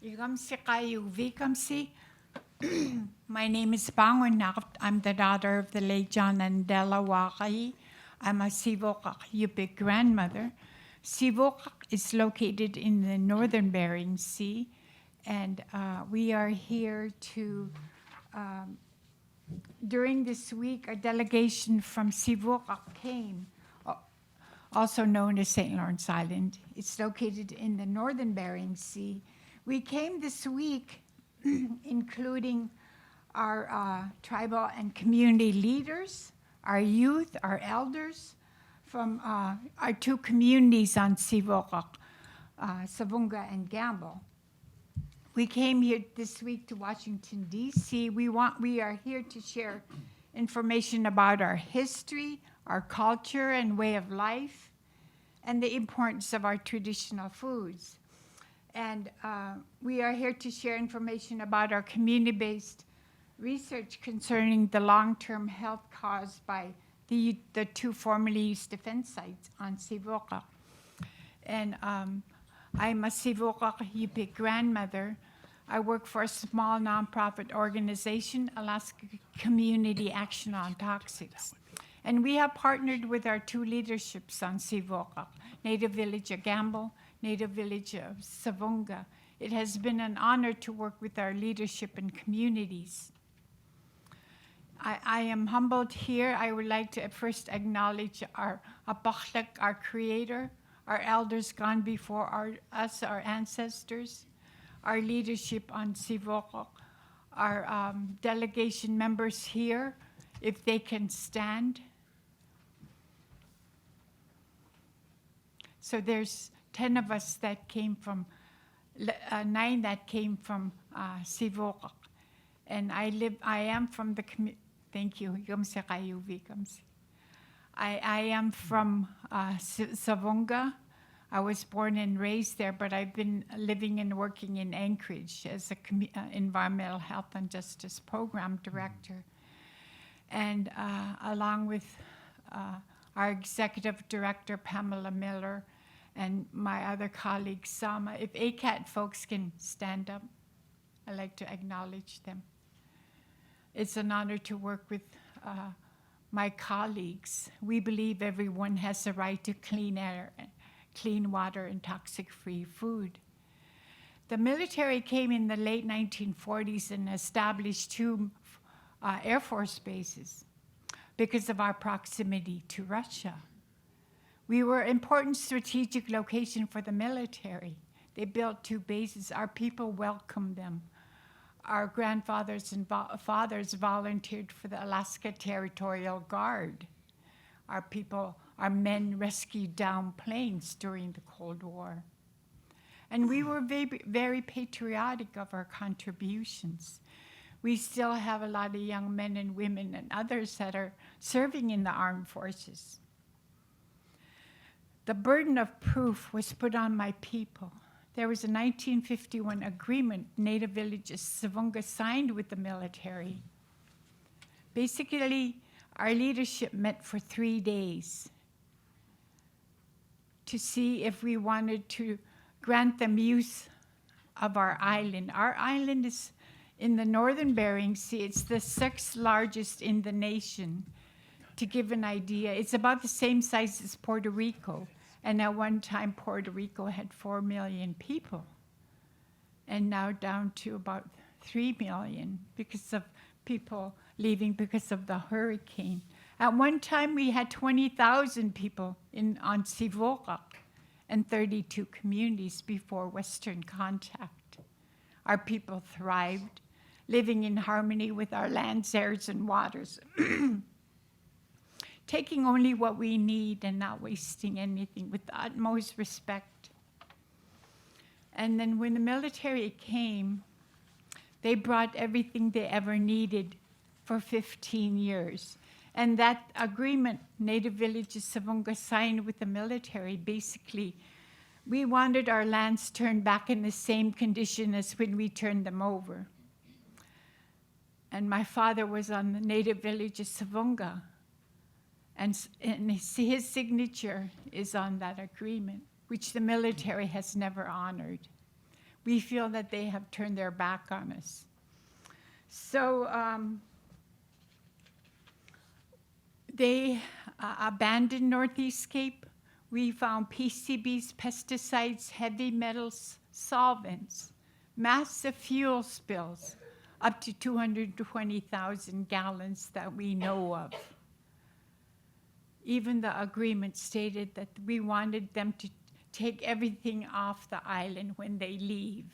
My name is Pam Miller. I'm the daughter of the late John and Della Waghiyi. I'm a Sivuqaq Yupik grandmother. Sivuqaq is located in the northern Bering Sea, and we are here to, during this week, a delegation from Sivuqaq came, also known as St. Lawrence Island. It's located in the northern Bering Sea. We came this week including our tribal and community leaders, our youth, our elders from our two communities on Sivuqaq, Savoonga and Gambell. We came here this week to Washington, D.C. We are here to share information about our history, our culture and way of life, and the importance of our traditional foods. And we are here to share information about our community-based research concerning the long-term health caused by the two formerly used defense sites on Sivuqaq. And I'm a Sivuqaq Yupik grandmother. I work for a small nonprofit organization, Alaska Community Action on Toxics. And we have partnered with our two leaderships on Sivuqaq, Native Village of Gambell, Native Village of Savoonga. It has been an honor to work with our leadership and communities. I am humbled here. I would like to first acknowledge our Apakhlak, our creator, our elders gone before us, our ancestors, our leadership on Sivuqaq, our delegation members here, if they can stand. So there's 10 of us that came from, 9 that came from Sivuqaq. And I am from the community, thank you. I am from Savoonga. I was born and raised there, but I've been living and working in Anchorage as an environmental health and justice program director. And along with our executive director, Pam Miller, and my other colleague, Sama. If ACAT folks can stand up, I'd like to acknowledge them. It's an honor to work with my colleagues. We believe everyone has a right to clean air, clean water, and toxic-free food. The military came in the late 1940s and established 2 Air Force bases because of our proximity to Russia. We were an important strategic location for the military. They built 2 bases. Our people welcomed them. Our grandfathers and fathers volunteered for the Alaska Territorial Guard. Our people, our men rescued down planes during the Cold War. And we were very, very patriotic of our contributions. We still have a lot of young men and women and others that are serving in the armed forces. The burden of proof was put on my people. There was a 1951 agreement Native villages Savoonga signed with the military. Basically, our leadership met for 3 days to see if we wanted to grant them use of our island. Our island is in the northern Bering Sea. It's the 6th largest in the nation. To give an idea, it's about the same size as Puerto Rico. And at one time, Puerto Rico had 4 million people. And now down to about 3 million because of people leaving because of the hurricane. At one time, we had 20,000 people on Sivuqaq and 32 communities before Western contact. Our people thrived, living in harmony with our lands, airs, and waters. Taking only what we need and not wasting anything with the utmost respect. And then when the military came, they brought everything they ever needed for 15 years. And that agreement Native Villages Savoonga signed with the military, basically, we wanted our lands turned back in the same condition as when we turned them over. And my father was on the Native Villages Savoonga. And his signature is on that agreement, which the military has never honored. We feel that they have turned their back on us. So they abandoned Northeast Cape. We found PCBs, pesticides, heavy metals, solvents, massive fuel spills, up to 220,000 gallons that we know of. Even the agreement stated that we wanted them to take everything off the island when they leave.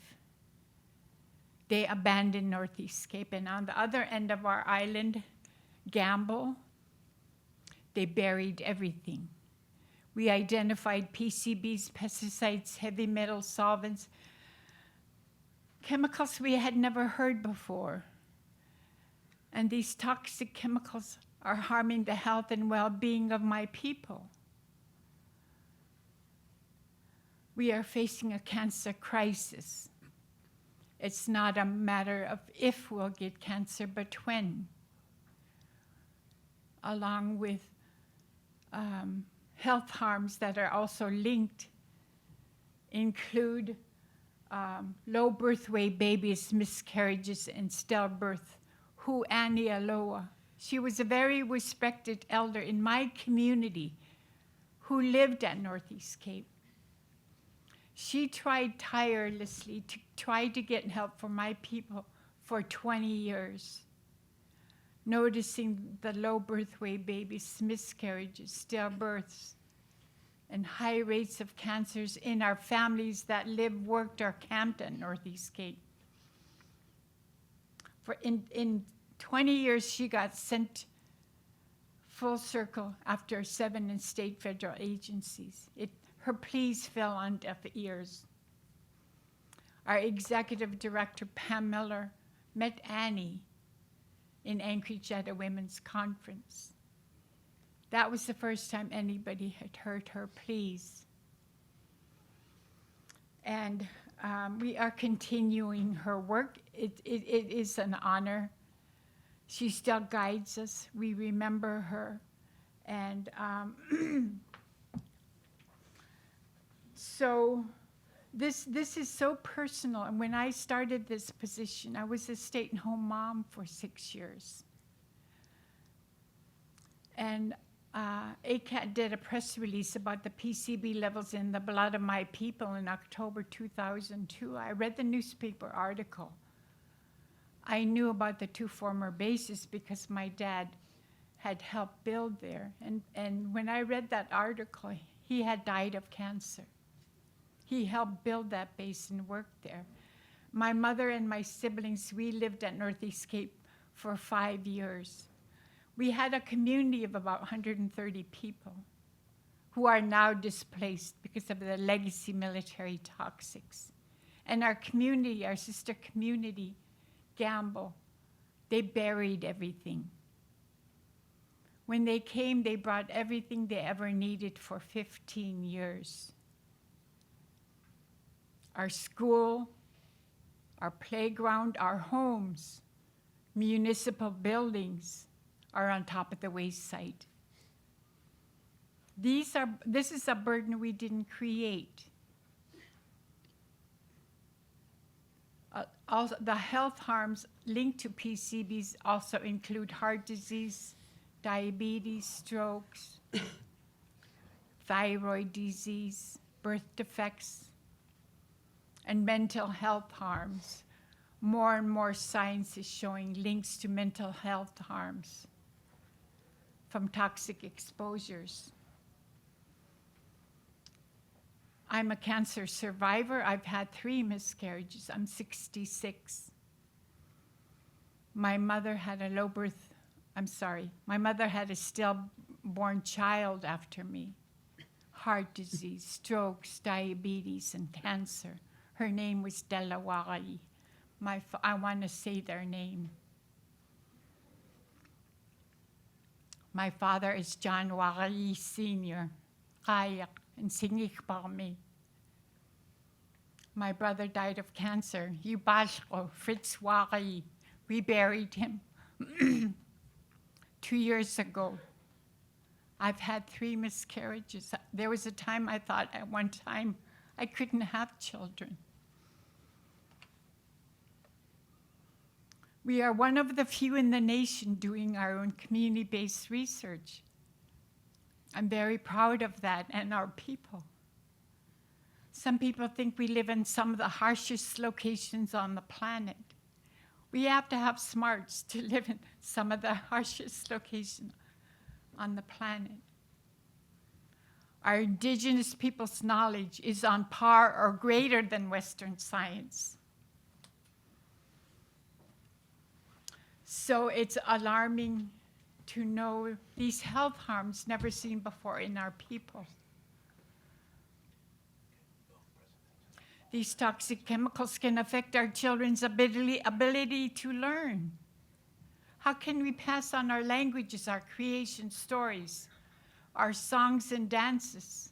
They abandoned Northeast Cape, and on the other end of our island, Gambell, they buried everything. We identified PCBs, pesticides, heavy metal solvents, chemicals we had never heard before. And these toxic chemicals are harming the health and well-being of my people. We are facing a cancer crisis. It's not a matter of if we'll get cancer, but when. Along with health harms that are also linked include low birth weight babies, miscarriages, and stillbirth. Hu Annie Aloha. She was a very respected elder in my community who lived at Northeast Cape. She tried tirelessly to try to get help for my people for 20 years, noticing the low birth weight babies, miscarriages, stillbirths, and high rates of cancers in our families that lived, worked, or camped at Northeast Cape. For in 20 years, she got sent full circle after 7 state federal agencies. Her pleas fell on deaf ears. Our executive director, Pam Miller, met Annie in Anchorage at a women's conference. That was the first time anybody had heard her pleas. And we are continuing her work. It is an honor. She still guides us. We remember her. And so this is so personal. And when I started this position, I was a stay-at-home mom for 6 years. And ACAT did a press release about the PCB levels in the blood of my people in October 2002. I read the newspaper article. I knew about the 2 former bases because my dad had helped build there. And when I read that article, he had died of cancer. He helped build that base and worked there. My mother and my siblings, we lived at Northeast Cape for 5 years. We had a community of about 130 people who are now displaced because of the legacy military toxics. And our community, our sister community, Gambell, they buried everything. When they came, they brought everything they ever needed for 15 years. Our school, our playground, our homes, municipal buildings are on top of the waste site. This is a burden we didn't create. Also, the health harms linked to PCBs also include heart disease, diabetes, strokes, thyroid disease, birth defects, and mental health harms. More and more science is showing links to mental health harms from toxic exposures. I'm a cancer survivor. I've had 3 miscarriages. I'm 66. My mother had a stillborn child after me. Heart disease, strokes, diabetes, and cancer. Her name was Trisha Waghiyi. I want to say their name. My father is John Waghiyi Sr., Kayak, and Singik Parmi. My brother died of cancer. Yubalko, Fritz Waghiyi. We buried him 2 years ago. I've had 3 miscarriages. There was a time I thought at one time I couldn't have children. We are one of the few in the nation doing our own community-based research. I'm very proud of that and our people. Some people think we live in some of the harshest locations on the planet. We have to have smarts to live in some of the harshest locations on the planet. Our indigenous people's knowledge is on par or greater than Western science. So it's alarming to know these health harms never seen before in our people. These toxic chemicals can affect our children's ability to learn. How can we pass on our languages, our creation stories, our songs and dances,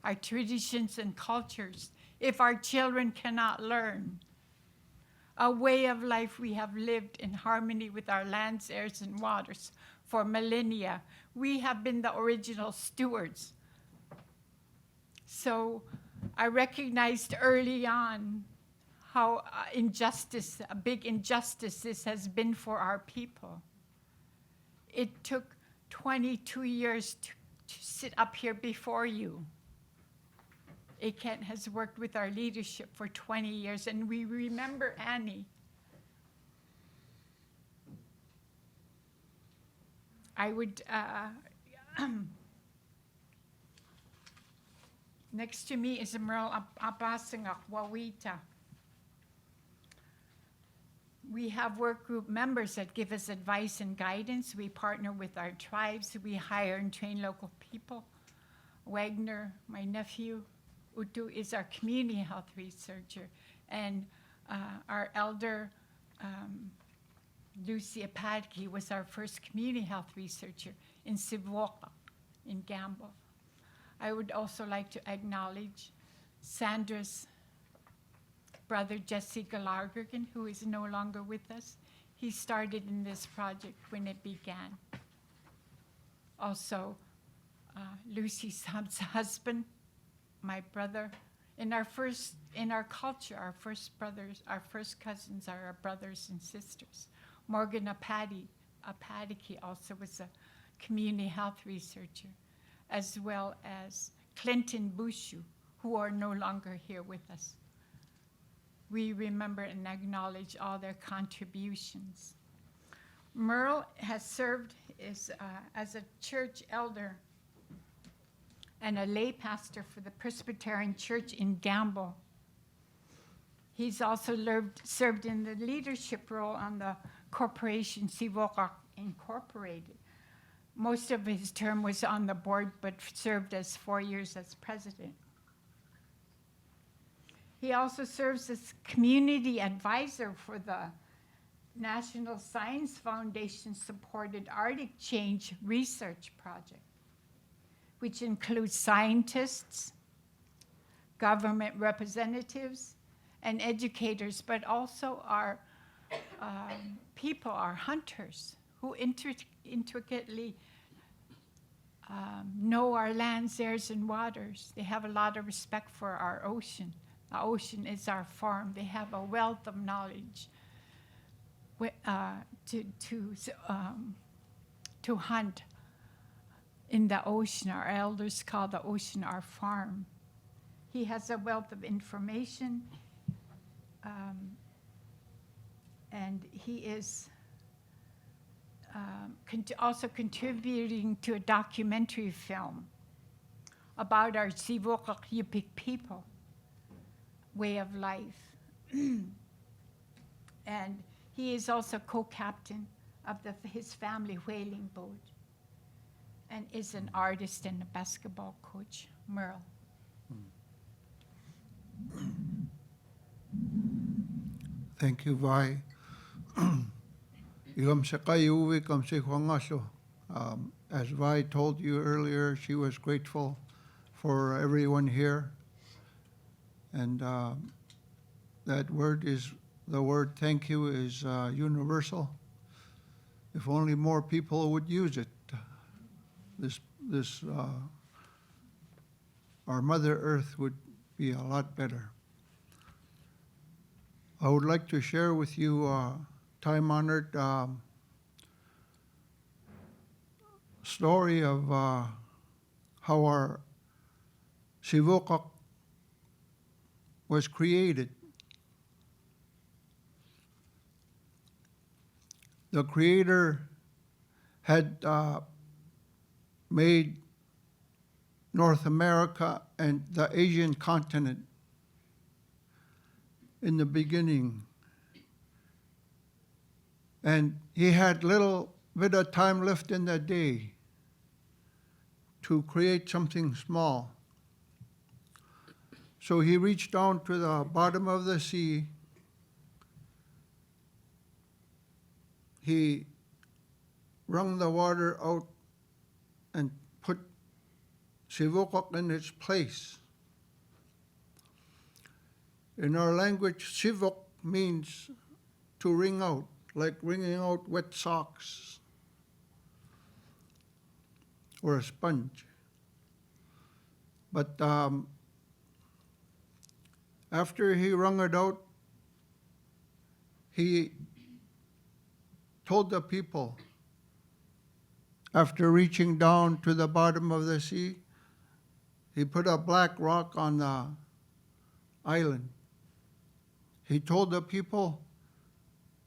our traditions and cultures, if our children cannot learn? A way of life we have lived in harmony with our lands, airs, and waters for millennia. We have been the original stewards. So I recognized early on how a big injustice this has been for our people. It took 22 years to sit up here before you. ACAT has worked with our leadership for 20 years, and we remember Annie. I would, next to me is Merle Apassingok, Wawita. We have work group members that give us advice and guidance. We partner with our tribes. We hire and train local people. Wagner, my nephew, Utu is our community health researcher, and our elder, Lucy Apadki, was our first community health researcher in Sivuqaq in Gambell. I would also like to acknowledge Sandra's brother, Sandra Gologergen, who is no longer with us. He started in this project when it began. Also, Lucy's husband, my brother. In our culture, our first brothers, our first cousins are our brothers and sisters. Morgan Apadiki also was a community health researcher, as well as Clinton Bushu, who are no longer here with us. We remember and acknowledge all their contributions. Merle has served as a church elder and a lay pastor for the Presbyterian Church in Gambell. He's also served in the leadership role on the corporation Sivuqaq Incorporated. Most of his term was on the board, but served as 4 years as president. He also serves as community advisor for the National Science Foundation-supported Arctic Change Research Project, which includes scientists, government representatives, and educators, but also our people, our hunters, who intricately know our lands, airs, and waters. They have a lot of respect for our ocean. The ocean is our farm. They have a wealth of knowledge to hunt in the ocean. Our elders call the ocean our farm. He has a wealth of information, and he is also contributing to a documentary film about our Sivuqaq Yupik people way of life. And he is also co-captain of his family whaling boat, and is an artist and a basketball coach. Merle. Thank you, Vi. As Vi told you earlier, she was grateful for everyone here. And that word is, the word thank you is universal. If only more people would use it, our Mother Earth would be a lot better. I would like to share with you time-honored story of how our Sivuqaq was created. The Creator had made North America and the Asian continent in the beginning. And he had little bit of time left in the day to create something small. So he reached down to the bottom of the sea. He wrung the water out and put Sivuqaq in its place. In our language, Sivuq means to wring out, like wringing out wet socks or a sponge. But after he wrung it out, he told the people, after reaching down to the bottom of the sea, he put a black rock on the island. He told the people,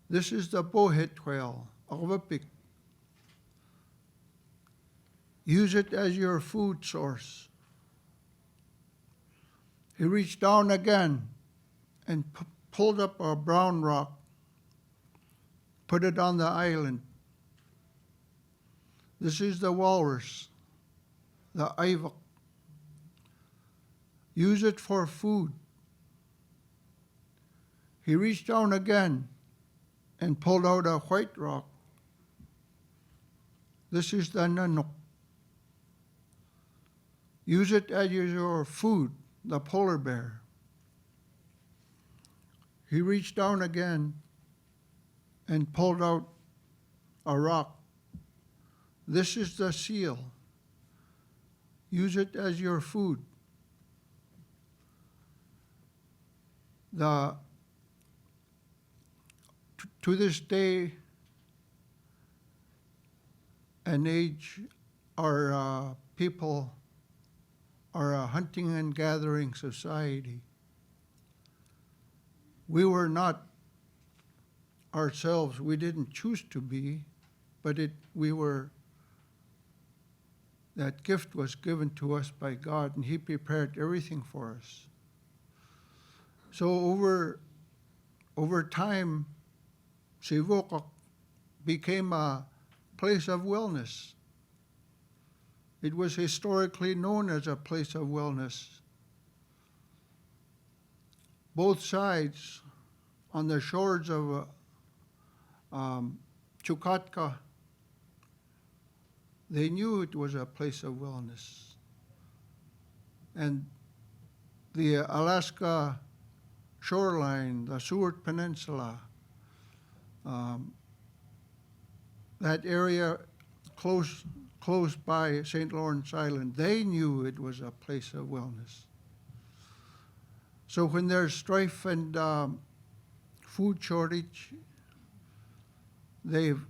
this is the bowhead whale, Yupik. Use it as your food source. He reached down again and pulled up a brown rock, put it on the island. This is the walrus, the Ivuk. Use it for food. He reached down again and pulled out a white rock. This is the Nanook. Use it as your food, the polar bear. He reached down again and pulled out a rock. This is the seal. Use it as your food. To this day and age, our people are a hunting and gathering society. We were not ourselves, we didn't choose to be, but that gift was given to us by God, and He prepared everything for us. So over time, Sivuqaq became a place of wellness. It was historically known as a place of wellness. Both sides, on the shores of Chukotka, they knew it was a place of wellness. And the Alaska shoreline, the Seward Peninsula, that area close by St. Lawrence Island, they knew it was a place of wellness. So when there's strife and food shortage, they've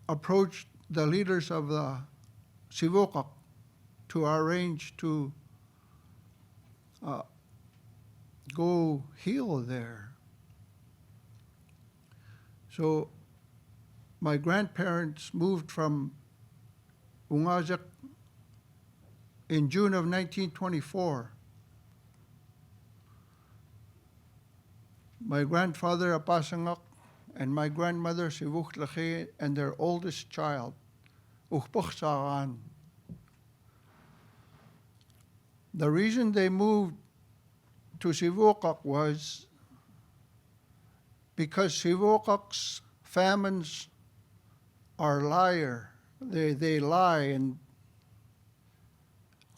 approached the leaders of the Sivuqaq to arrange to go heal there. So my grandparents moved from Ungazak in June of 1924. My grandfather Apassingok and my grandmother Sivuqaq Tribal and their oldest child, Ukpuxaran. The reason they moved to Sivuqaq was because Sivuqaq's famines are liar. They lie, and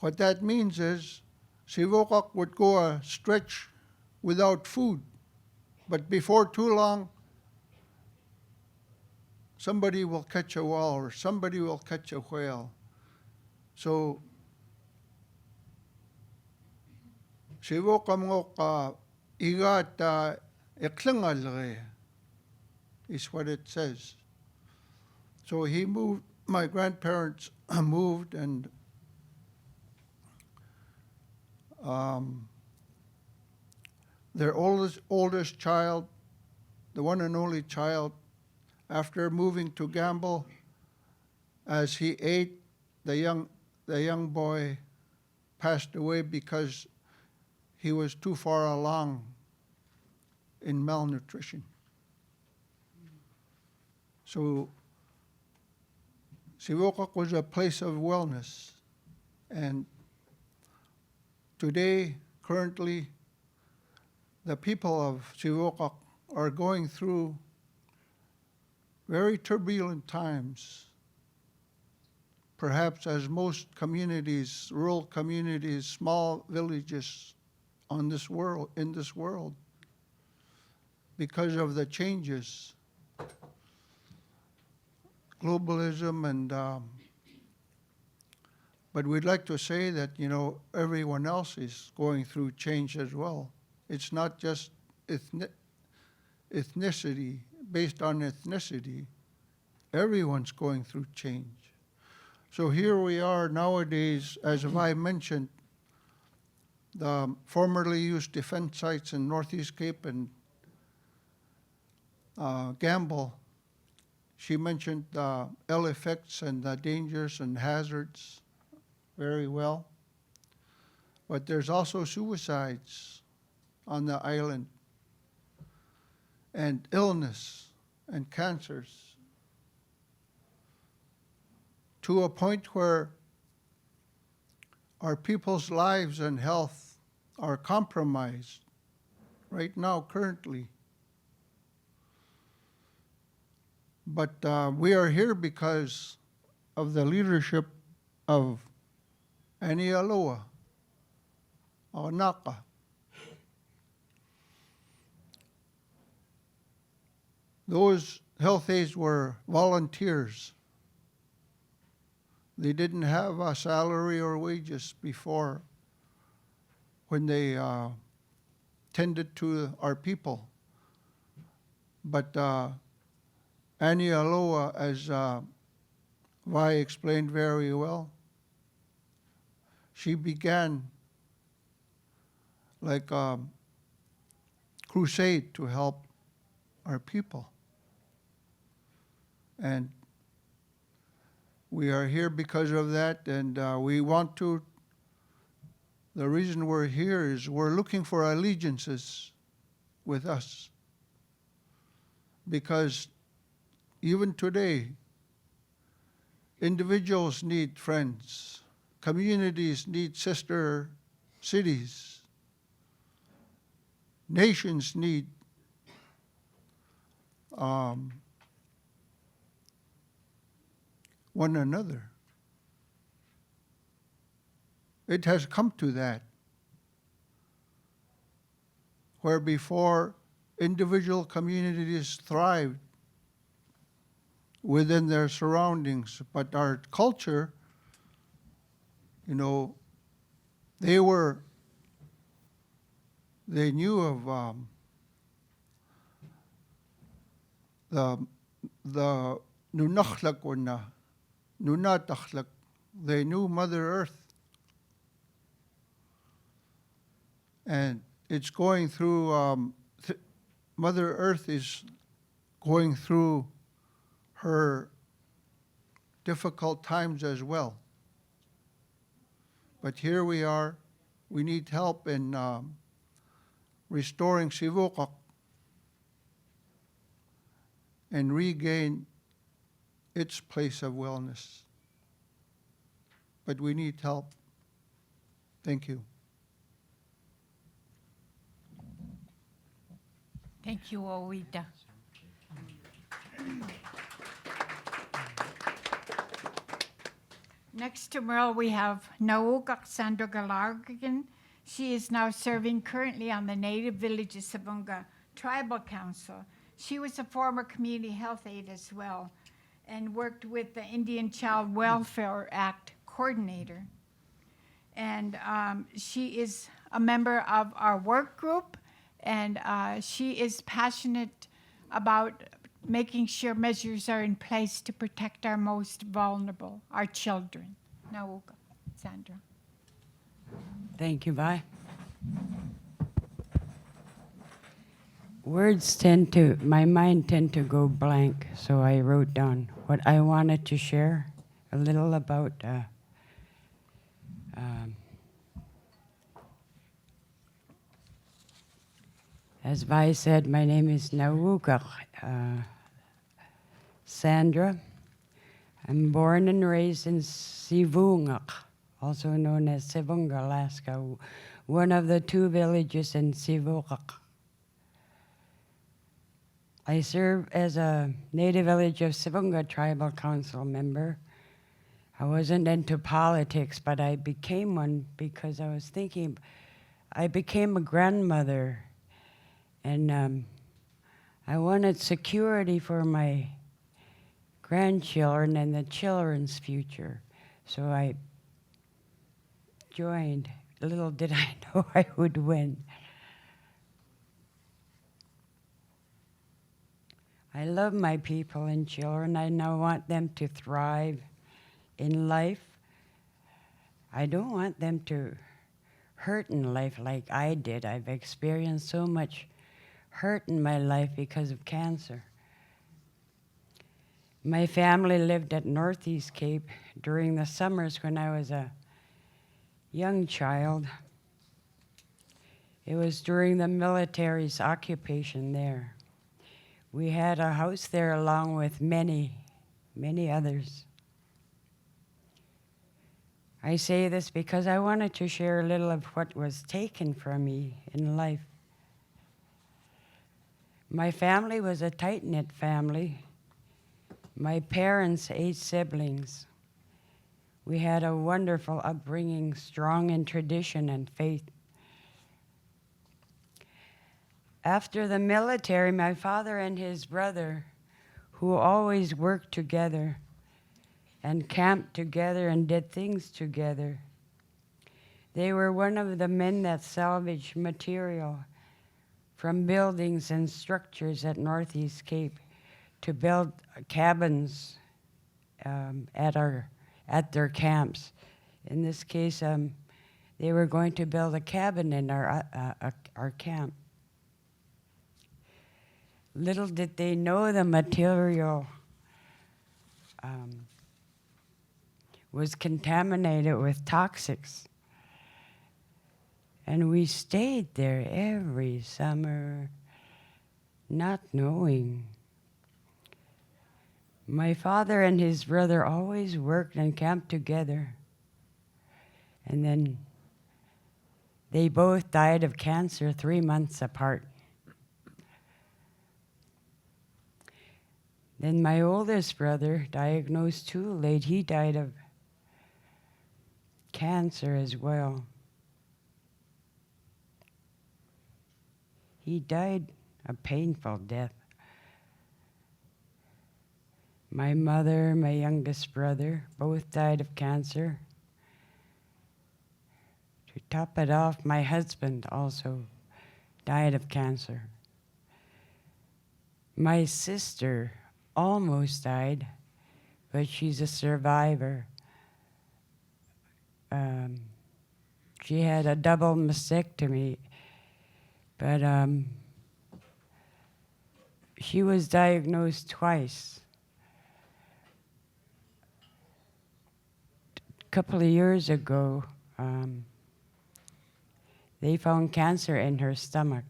what that means is Sivuqaq would go a stretch without food, but before too long, somebody will catch a walrus, somebody will catch a whale. So Sivuqaq igat iklangal. is what it says. So he moved, my grandparents moved, and their oldest child, the one and only child, after moving to Gambell, as he ate, the young boy passed away because he was too far along in malnutrition. So Sivuqaq was a place of wellness, and today, currently, the people of Sivuqaq are going through very turbulent times, perhaps as most communities, rural communities, small villages in this world, because of the changes, globalism, and but we'd like to say that, you know, everyone else is going through change as well. It's not just ethnicity, based on ethnicity. Everyone's going through change. So here we are nowadays, as I mentioned, the formerly used defense sites in Northeast Cape and Gambell. She mentioned the ill effects and the dangers and hazards very well. But there's also suicides on the island, and illness and cancers, to a point where our people's lives and health are compromised right now, currently. But we are here because of the leadership of Anialoa, Aonaka. Those health aides were volunteers. They didn't have a salary or wages before when they tended to our people. But Anialoa, as Vi explained very well, she began like a crusade to help our people. And we are here because of that, and we want to, the reason we're here is we're looking for allegiances with us. Because even today, individuals need friends, communities need sister cities, nations need one another. It has come to that, where before individual communities thrived within their surroundings, but our culture, you know, they knew of the nunakhlak or na nunatakhlak. They knew Mother Earth, and it's going through. Mother Earth is going through her difficult times as well. But here we are. We need help in restoring Sivuqaq and regain its place of wellness. But we need help. Thank you. Thank you, Owita. Next to Merle, we have Sandra Gologergen. She is now serving currently on the Native Villages Savoonga Tribal Council. She was a former community health aide as well, and worked with the Indian Child Welfare Act coordinator. And she is a member of our work group, and she is passionate about making sure measures are in place to protect our most vulnerable, our children. Nauga, Sandra. Thank you, Vi. My mind tend to go blank, so I wrote down what I wanted to share, a little about as Vi said, my name is Sivuqaq Sandra. I'm born and raised in Savoonga, also known as Savoonga, Alaska, one of the 2 villages in Sivuqaq. I serve as a Native Village of Sivuqaq Tribal Council member. I wasn't into politics, but I became one because I was thinking, I became a grandmother, and I wanted security for my grandchildren and the children's future. So I joined. Little did I know I would win. I love my people and children. I now want them to thrive in life. I don't want them to hurt in life like I did. I've experienced so much hurt in my life because of cancer. My family lived at Northeast Cape during the summers when I was a young child. It was during the military's occupation there. We had a house there along with many, many others. I say this because I wanted to share a little of what was taken from me in life. My family was a tight-knit family. My parents, 8 siblings. We had a wonderful upbringing, strong in tradition and faith. After the military, my father and his brother, who always worked together and camped together and did things together, they were one of the men that salvaged material from buildings and structures at Northeast Cape to build cabins at their camps. In this case, they were going to build a cabin in our camp. Little did they know the material was contaminated with toxics. And we stayed there every summer, not knowing. My father and his brother always worked and camped together. And then they both died of cancer 3 months apart. Then my oldest brother, diagnosed too late, he died of cancer as well. He died a painful death. My mother, my youngest brother, both died of cancer. To top it off, my husband also died of cancer. My sister almost died, but she's a survivor. She had a double mastectomy, but she was diagnosed twice. A couple of years ago, they found cancer in her stomach,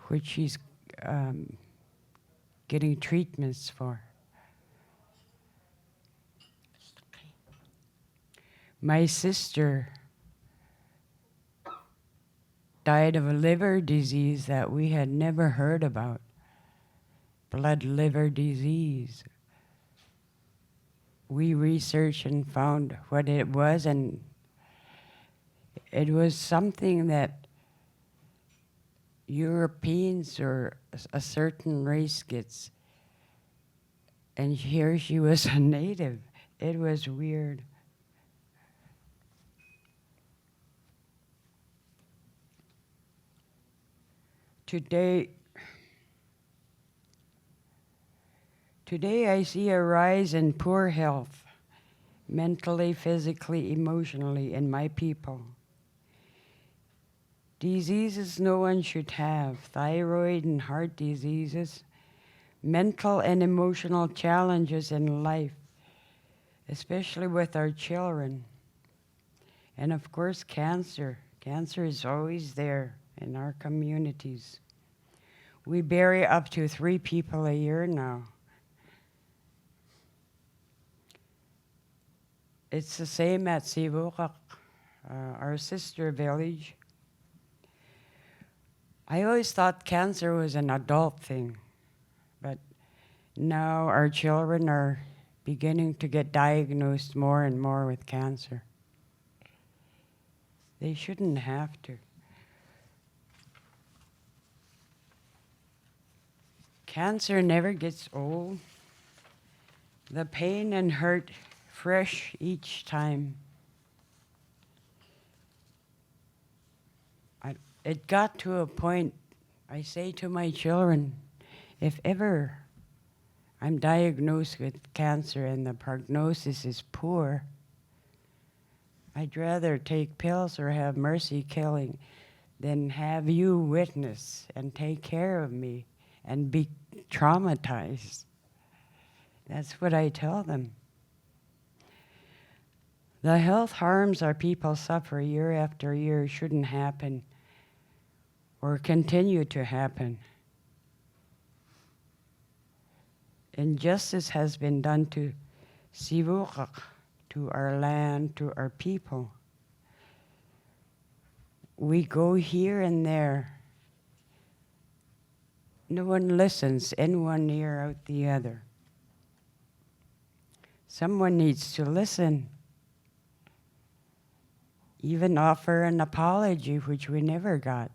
which she's getting treatments for. My sister died of a liver disease that we had never heard about, blood liver disease. We researched and found what it was, and it was something that Europeans or a certain race gets. And here she was a native. It was weird. Today, Today I see a rise in poor health, mentally, physically, emotionally, in my people. Diseases no one should have, thyroid and heart diseases, mental and emotional challenges in life, especially with our children. And of course, cancer. Cancer is always there in our communities. We bury up to 3 people a year now. It's the same at Sivuqaq, our sister village. I always thought cancer was an adult thing, but now our children are beginning to get diagnosed more and more with cancer. They shouldn't have to. Cancer never gets old. The pain and hurt fresh each time. It got to a point, I say to my children, if ever I'm diagnosed with cancer and the prognosis is poor, I'd rather take pills or have mercy killing than have you witness and take care of me and be traumatized. That's what I tell them. The health harms our people suffer year after year shouldn't happen or continue to happen. Injustice has been done to Sivuqaq, to our land, to our people. We go here and there. No one listens in one ear, out the other. Someone needs to listen. Even offer an apology, which we never got.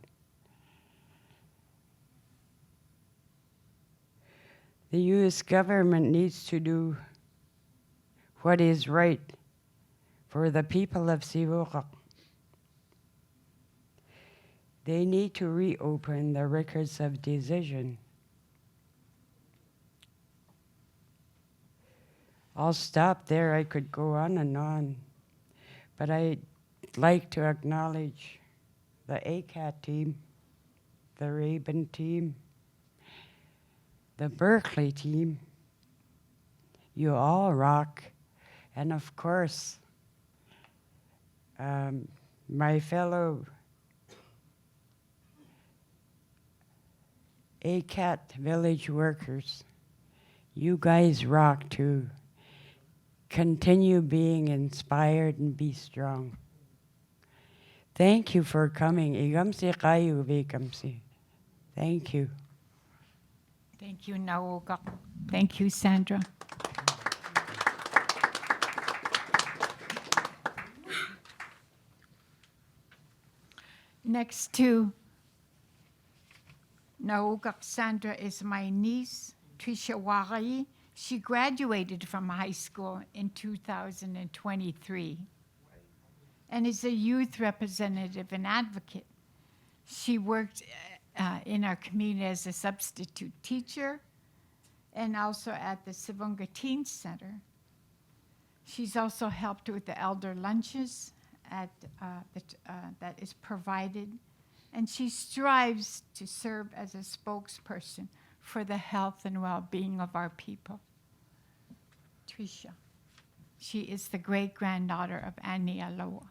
The U.S. government needs to do what is right for the people of Sivuqaq. They need to reopen the records of decision. I'll stop there. I could go on, but I'd like to acknowledge the ACAT team, the Raven team, the Berkeley team. You all rock. And of course, my fellow ACAT village workers, you guys rock too. Continue being inspired and be strong. Thank you for coming. Igamsi kayo bikamsi. Thank you. Thank you, Nauga. Thank you, Sandra. Next to Nauga Sandra is my niece, Trisha Waghiyi. She graduated from high school in 2023 and is a youth representative and advocate. She worked in our community as a substitute teacher and also at the Savoonga Teen Center. She's also helped with the elder lunches that is provided, and she strives to serve as a spokesperson for the health and well-being of our people. Trisha. She is the great-granddaughter of Annie Aloha.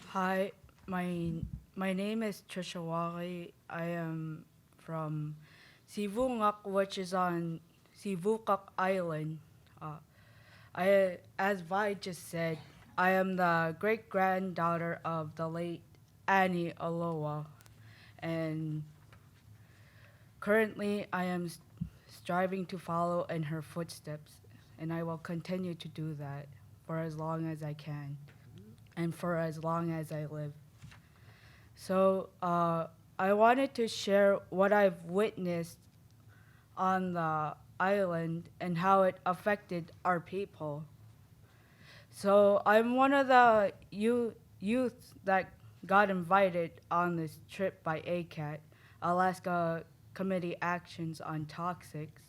Hi, my name is Trisha Waghiyi. I am from Sivuqaq, which is on Sivuqaq Island. As Vi just said, I am the great-granddaughter of the late Annie Aloha, and currently I am striving to follow in her footsteps, and I will continue to do that for as long as I can and for as long as I live. So I wanted to share what I've witnessed on the island and how it affected our people. So I'm one of the youth that got invited on this trip by ACAT, Alaska Committee Actions on Toxics.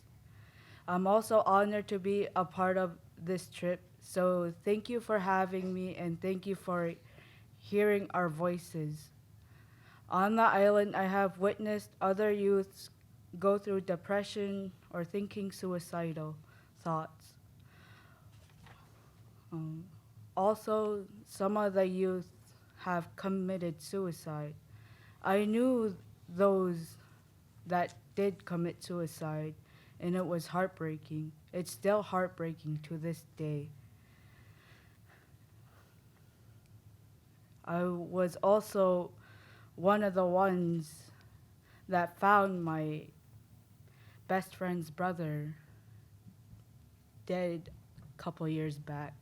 I'm also honored to be a part of this trip, so thank you for having me and thank you for hearing our voices. On the island, I have witnessed other youths go through depression or thinking suicidal thoughts. Also, some of the youth have committed suicide. I knew those that did commit suicide, and it was heartbreaking. It's still heartbreaking to this day. I was also one of the ones that found my best friend's brother dead a couple years back.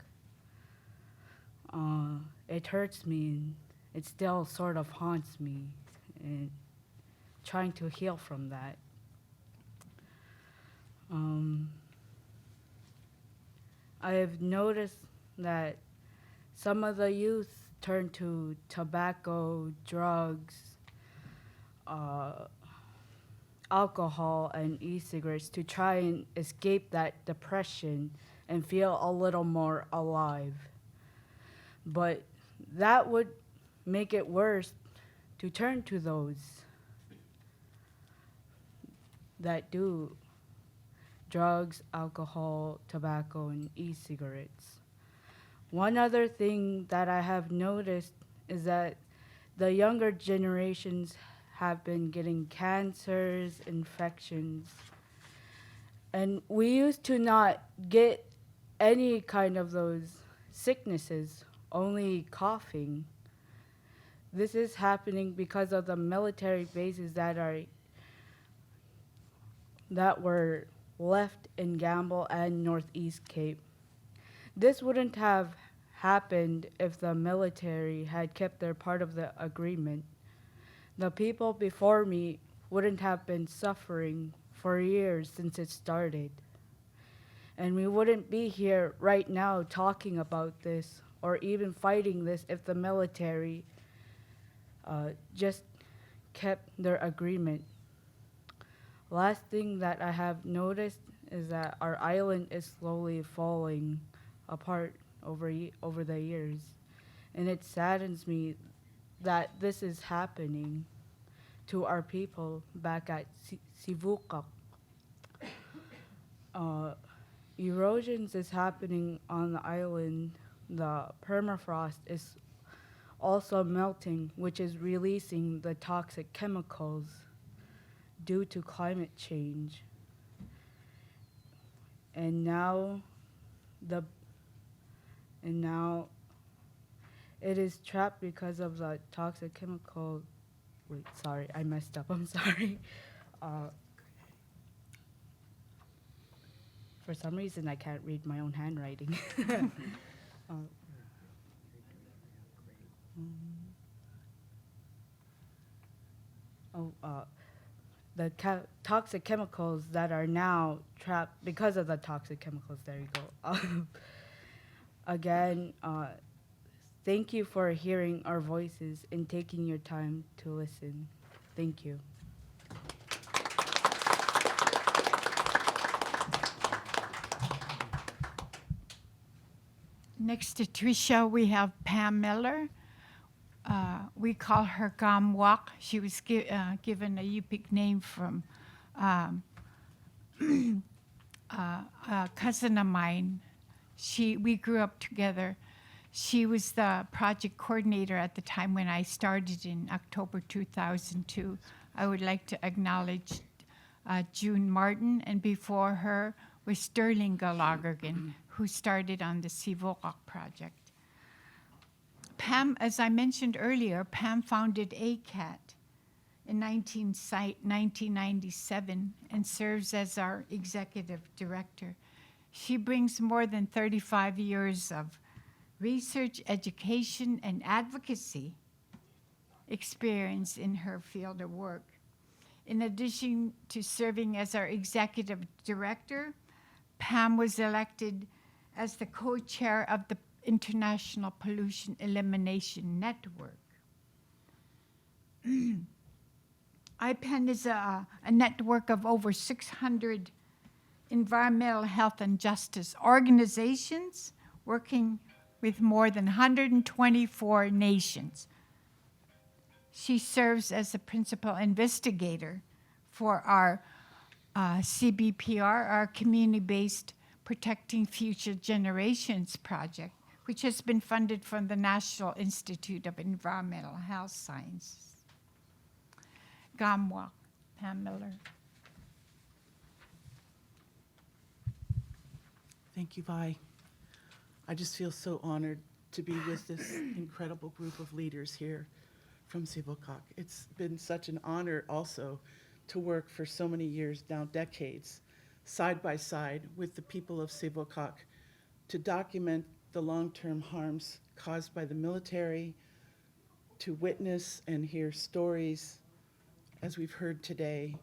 It hurts me, and it still sort of haunts me, and trying to heal from that. I have noticed that some of the youth turn to tobacco, drugs, alcohol, and e-cigarettes to try and escape that depression and feel a little more alive. But that would make it worse to turn to those that do drugs, alcohol, tobacco, and e-cigarettes. One other thing that I have noticed is that the younger generations have been getting cancers, infections, and we used to not get any kind of those sicknesses, only coughing. This is happening because of the military bases that were left in Gambell and Northeast Cape. This wouldn't have happened if the military had kept their part of the agreement. The people before me wouldn't have been suffering for years since it started. And we wouldn't be here right now talking about this or even fighting this if the military just kept their agreement. Last thing that I have noticed is that our island is slowly falling apart over the years. And it saddens me that this is happening to our people back at Sivuqaq. Erosions is happening on the island. The permafrost is also melting, which is releasing the toxic chemicals due to climate change. And now it is trapped because of the toxic chemical. Wait, sorry, I messed up. I'm sorry. For some reason, I can't read my own handwriting. The toxic chemicals that are now trapped because of the toxic chemicals. There you go. Again, thank you for hearing our voices and taking your time to listen. Thank you. Next to Trisha, we have Pam Miller. We call her Gamwak. She was given a Yupik name from a cousin of mine. We grew up together. She was the project coordinator at the time when I started in October 2002. I would like to acknowledge June Martin, and before her was Sterling Gologergen, who started on the Sivuqaq project. Pam, as I mentioned earlier, Pam founded ACAT in 1997 and serves as our executive director. She brings more than 35 years of research, education, and advocacy experience in her field of work. In addition to serving as our executive director, Pam was elected as the co-chair of the International Pollution Elimination Network. IPEN is a network of over 600 environmental health and justice organizations working with more than 124 nations. She serves as the principal investigator for our CBPR, our Community-Based Protecting Future Generations project, which has been funded from the National Institute of Environmental Health Sciences. Gamwa, Pam Miller. Thank you, Vi. I just feel so honored to be with this incredible group of leaders here from Sivuqaq. It's been such an honor also to work for so many years, now decades, side by side with the people of Sivuqaq to document the long-term harms caused by the military, to witness and hear stories as we've heard today.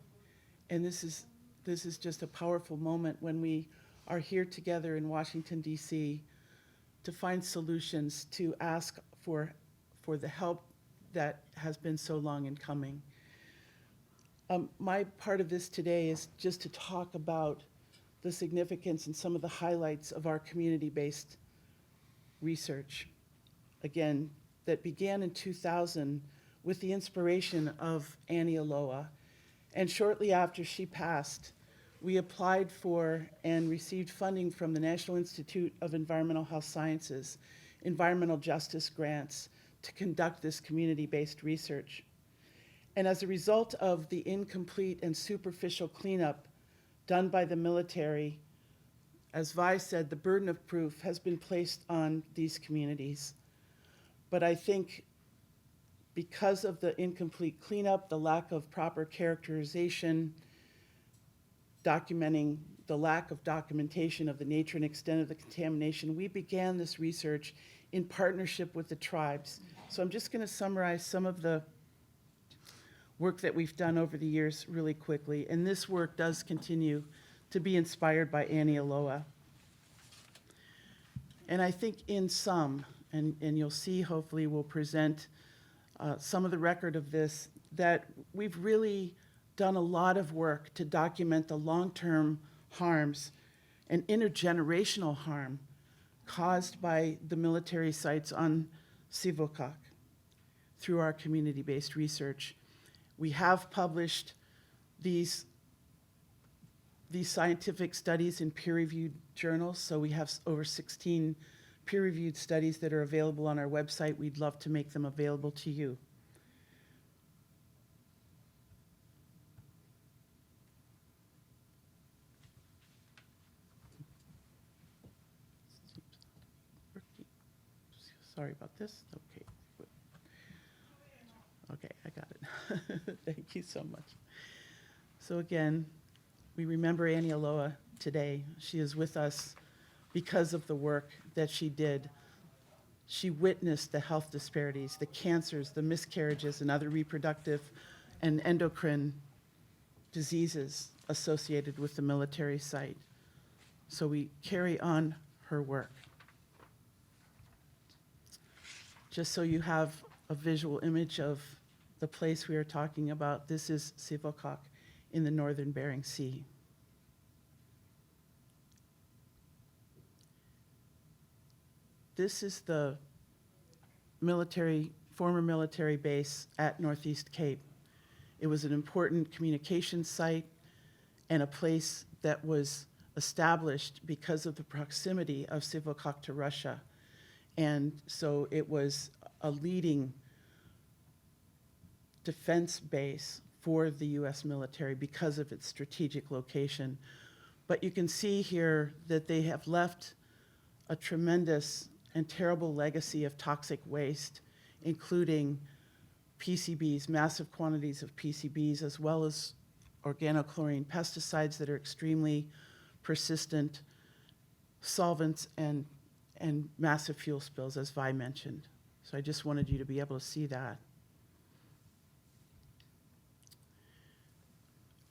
And this is just a powerful moment when we are here together in Washington, D.C. to find solutions, to ask for the help that has been so long in coming. My part of this today is just to talk about the significance and some of the highlights of our community-based research. Again, that began in 2000 with the inspiration of Annie Aloha. And shortly after she passed, we applied for and received funding from the National Institute of Environmental Health Sciences, environmental justice grants, to conduct this community-based research. And as a result of the incomplete and superficial cleanup done by the military, as Vi said, the burden of proof has been placed on these communities. But I think because of the incomplete cleanup, the lack of proper characterization, documenting the lack of documentation of the nature and extent of the contamination, we began this research in partnership with the tribes. So I'm just going to summarize some of the work that we've done over the years really quickly. And this work does continue to be inspired by Annie Aloha. And I think in sum, and you'll see, hopefully we'll present some of the record of this, that we've really done a lot of work to document the long-term harms and intergenerational harm caused by the military sites on Sivuqaq through our community-based research. We have published these scientific studies in peer-reviewed journals, so we have over 16 peer-reviewed studies that are available on our website. We'd love to make them available to you. Sorry about this. Okay. Okay, I got it. Thank you so much. So again, we remember Annie Aloha today. She is with us because of the work that she did. She witnessed the health disparities, the cancers, the miscarriages, and other reproductive and endocrine diseases associated with the military site. So we carry on her work. Just so you have a visual image of the place we are talking about, this is Sivuqaq in the northern Bering Sea. This is the former military base at Northeast Cape. It was an important communication site and a place that was established because of the proximity of Sivuqaq to Russia. And so it was a leading defense base for the US military because of its strategic location. But you can see here that they have left a tremendous and terrible legacy of toxic waste, including PCBs, massive quantities of PCBs, as well as organochlorine pesticides that are extremely persistent, solvents, and massive fuel spills, as Vi mentioned. So I just wanted you to be able to see that.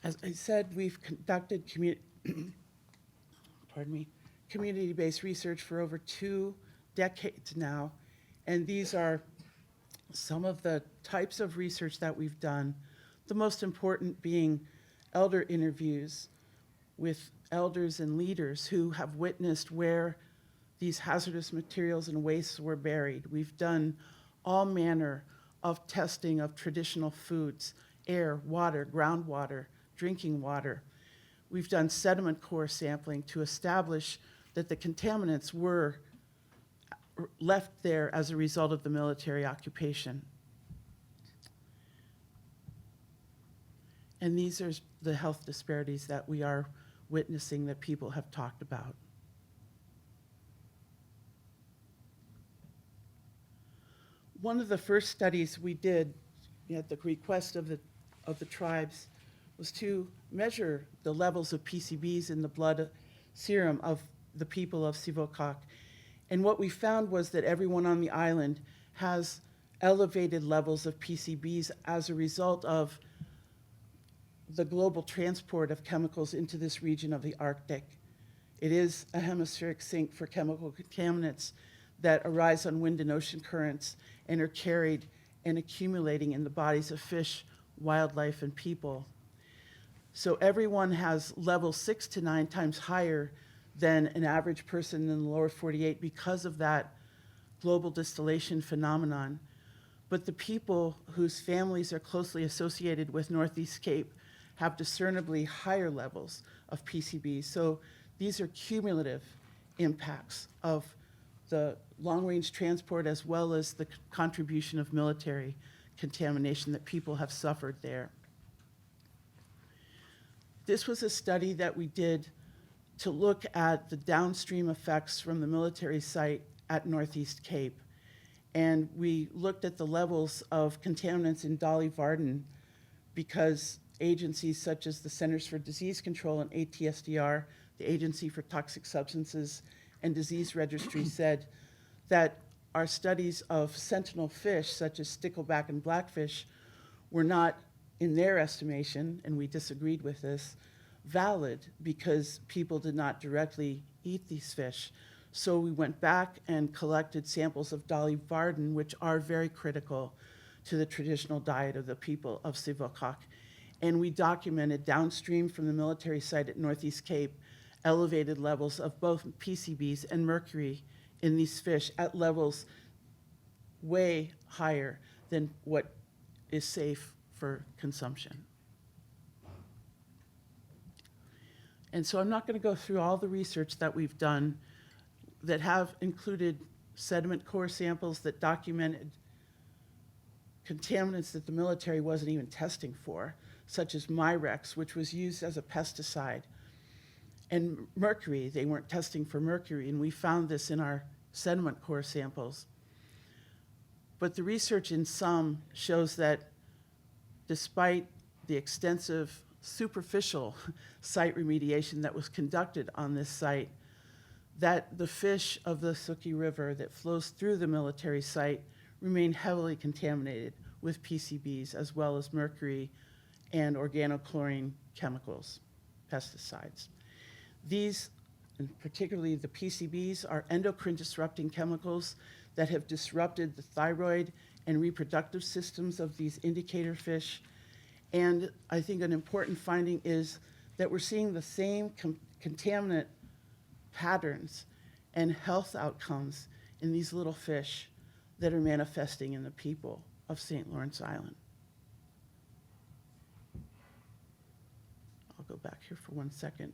As I said, we've conducted community-based research for over 2 decades now, and these are some of the types of research that we've done, the most important being elder interviews with elders and leaders who have witnessed where these hazardous materials and wastes were buried. We've done all manner of testing of traditional foods, air, water, groundwater, drinking water. We've done sediment core sampling to establish that the contaminants were left there as a result of the military occupation. And these are the health disparities that we are witnessing that people have talked about. One of the first studies we did at the request of the tribes was to measure the levels of PCBs in the blood serum of the people of Sivuqaq. And what we found was that everyone on the island has elevated levels of PCBs as a result of the global transport of chemicals into this region of the Arctic. It is a hemispheric sink for chemical contaminants that arise on wind and ocean currents and are carried and accumulating in the bodies of fish, wildlife, and people. So everyone has levels 6 to 9 times higher than an average person in the lower 48 because of that global distillation phenomenon. But the people whose families are closely associated with Northeast Cape have discernibly higher levels of PCBs. So these are cumulative impacts of the long-range transport as well as the contribution of military contamination that people have suffered there. This was a study that we did to look at the downstream effects from the military site at Northeast Cape. And we looked at the levels of contaminants in Dolly Varden because agencies such as the Centers for Disease Control and ATSDR, the Agency for Toxic Substances and Disease Registry, said that our studies of sentinel fish, such as stickleback and blackfish, were not, in their estimation, and we disagreed with this, valid because people did not directly eat these fish. So we went back and collected samples of Dolly Varden, which are very critical to the traditional diet of the people of Sivuqaq. And we documented downstream from the military site at Northeast Cape elevated levels of both PCBs and mercury in these fish at levels way higher than what is safe for consumption. And so I'm not going to go through all the research that we've done that have included sediment core samples that documented contaminants that the military wasn't even testing for, such as Myrex, which was used as a pesticide, and mercury. They weren't testing for mercury, and we found this in our sediment core samples. But the research in some shows that despite the extensive superficial site remediation that was conducted on this site, that the fish of the Suki River that flows through the military site remain heavily contaminated with PCBs as well as mercury and organochlorine chemicals, pesticides. These, and particularly the PCBs, are endocrine disrupting chemicals that have disrupted the thyroid and reproductive systems of these indicator fish. And I think an important finding is that we're seeing the same contaminant patterns and health outcomes in these little fish that are manifesting in the people of St. Lawrence Island. I'll go back here for 1 second.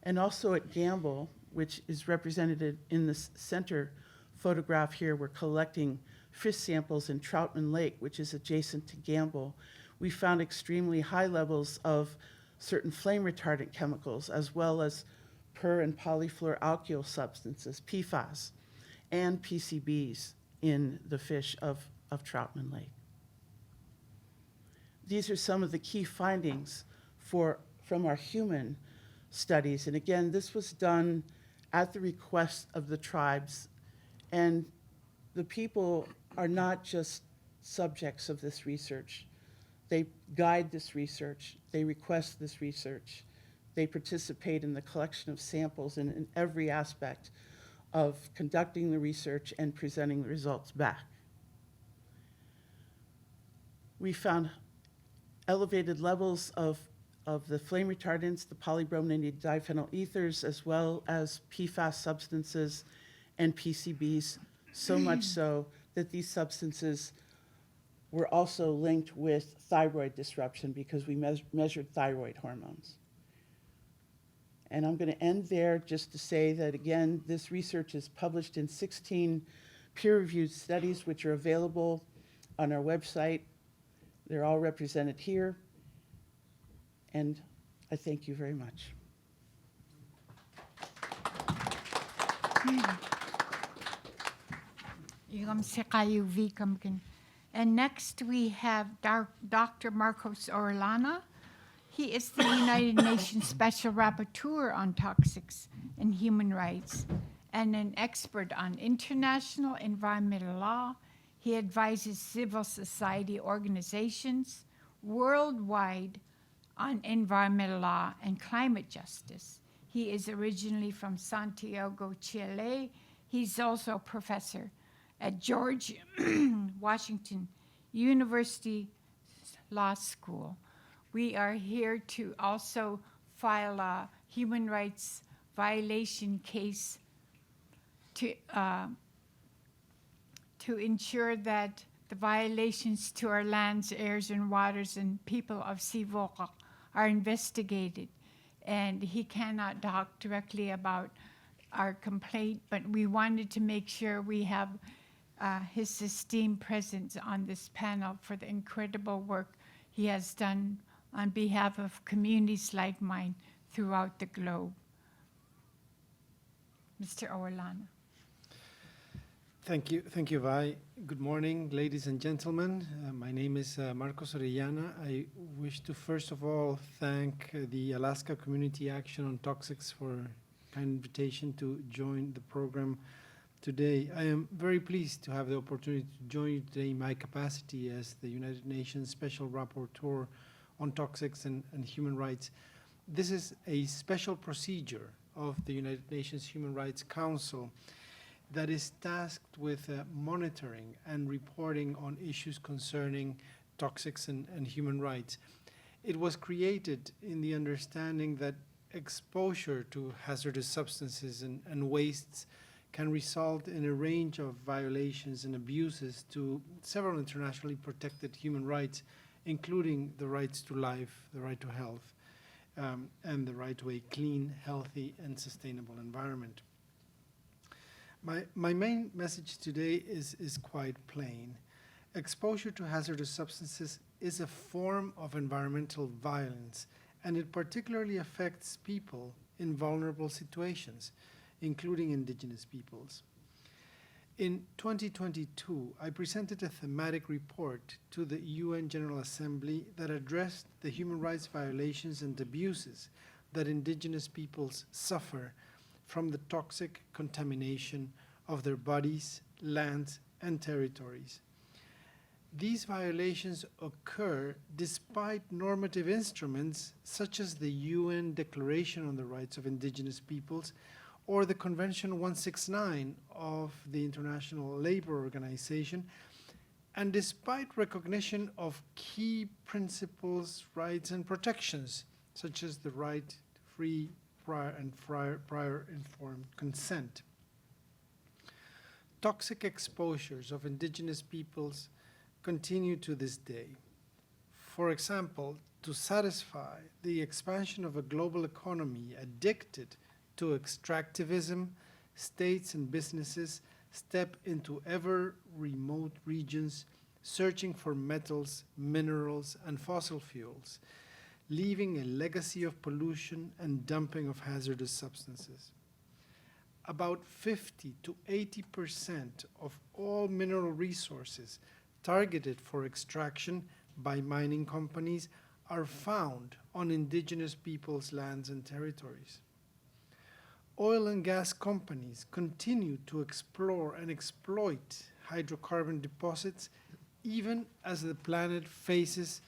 And also at Gambell, which is represented in this center photograph here, we're collecting fish samples in Troutman Lake, which is adjacent to Gambell. We found extremely high levels of certain flame retardant chemicals, as well as per and polyfluoroalkyl substances, PFAS, and PCBs in the fish of Troutman Lake. These are some of the key findings from our human studies. And again, this was done at the request of the tribes. And the people are not just subjects of this research. They guide this research. They request this research. They participate in the collection of samples in every aspect of conducting the research and presenting the results back. We found elevated levels of the flame retardants, the polybrominated diphenyl ethers, as well as PFAS substances and PCBs, so much so that these substances were also linked with thyroid disruption because we measured thyroid hormones. And I'm going to end there just to say that, again, this research is published in 16 peer-reviewed studies, which are available on our website. They're all represented here. And I thank you very much. And next we have Dr. Marcos Orellana. He is the United Nations Special Rapporteur on Toxics and Human Rights and an expert on international environmental law. He advises civil society organizations worldwide on environmental law and climate justice. He is originally from Santiago, Chile. He's also a professor at George Washington University Law School. We are here to also file a human rights violation case to ensure that the violations to our lands, airs, and waters and people of Sivuqaq are investigated. And he cannot talk directly about our complaint, but we wanted to make sure we have his esteemed presence on this panel for the incredible work he has done on behalf of communities like mine throughout the globe. Mr. Orellana. Thank you, Vi. Good morning, ladies and gentlemen. My name is Marcos Orellana. I wish to first of all thank the Alaska Community Action on Toxics for a kind invitation to join the program today. I am very pleased to have the opportunity to join you today in my capacity as the United Nations Special Rapporteur on Toxics and Human Rights. This is a special procedure of the United Nations Human Rights Council that is tasked with monitoring and reporting on issues concerning toxics and human rights. It was created in the understanding that exposure to hazardous substances and wastes can result in a range of violations and abuses to several internationally protected human rights, including the rights to life, the right to health, and the right to a clean, healthy, and sustainable environment. My main message today is quite plain. Exposure to hazardous substances is a form of environmental violence, and it particularly affects people in vulnerable situations, including indigenous peoples. In 2022, I presented a thematic report to the UN General Assembly that addressed the human rights violations and abuses that indigenous peoples suffer from the toxic contamination of their bodies, lands, and territories. These violations occur despite normative instruments such as the UN Declaration on the Rights of Indigenous Peoples or the Convention 169 of the International Labour Organization, and despite recognition of key principles, rights, and protections, such as the right to free, prior informed consent. Toxic exposures of indigenous peoples continue to this day. For example, to satisfy the expansion of a global economy addicted to extractivism, states and businesses step into ever remote regions searching for metals, minerals, and fossil fuels, leaving a legacy of pollution and dumping of hazardous substances. About 50 to 80% of all mineral resources targeted for extraction by mining companies are found on indigenous peoples' lands and territories. Oil and gas companies continue to explore and exploit hydrocarbon deposits even as the planet faces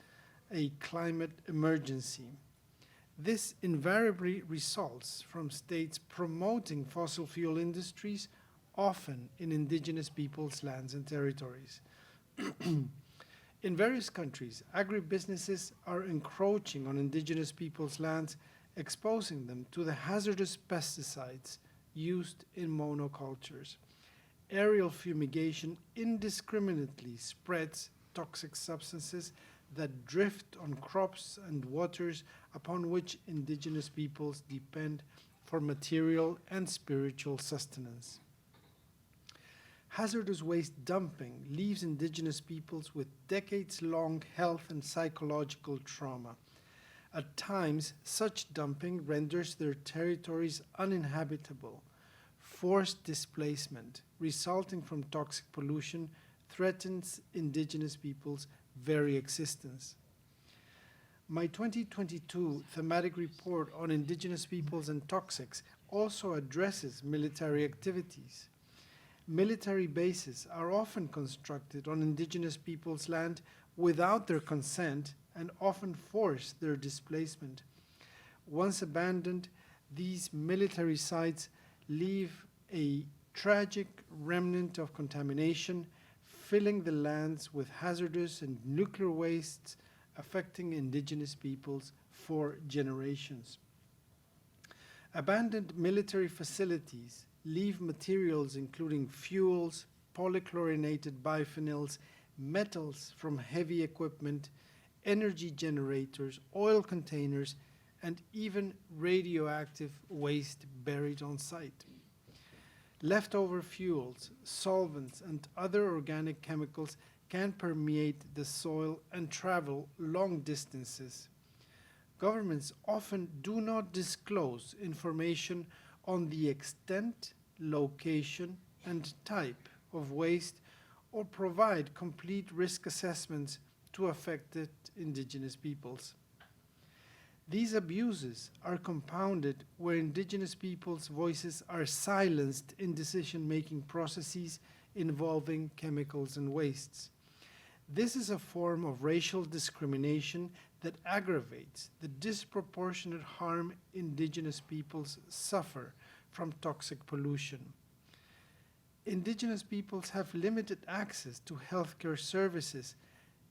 a climate emergency. This invariably results from states promoting fossil fuel industries, often in indigenous peoples' lands and territories. In various countries, agribusinesses are encroaching on indigenous peoples' lands, exposing them to the hazardous pesticides used in monocultures. Aerial fumigation indiscriminately spreads toxic substances that drift on crops and waters upon which indigenous peoples depend for material and spiritual sustenance. Hazardous waste dumping leaves indigenous peoples with decades-long health and psychological trauma. At times, such dumping renders their territories uninhabitable. Forced displacement resulting from toxic pollution threatens indigenous peoples' very existence. My 2022 thematic report on indigenous peoples and toxics also addresses military activities. Military bases are often constructed on indigenous peoples' land without their consent and often force their displacement. Once abandoned, these military sites leave a tragic remnant of contamination, filling the lands with hazardous and nuclear wastes affecting indigenous peoples for generations. Abandoned military facilities leave materials including fuels, polychlorinated biphenyls, metals from heavy equipment, energy generators, oil containers, and even radioactive waste buried on site. Leftover fuels, solvents, and other organic chemicals can permeate the soil and travel long distances. Governments often do not disclose information on the extent, location, and type of waste or provide complete risk assessments to affected indigenous peoples. These abuses are compounded where indigenous peoples' voices are silenced in decision-making processes involving chemicals and wastes. This is a form of racial discrimination that aggravates the disproportionate harm indigenous peoples suffer from toxic pollution. Indigenous peoples have limited access to healthcare services,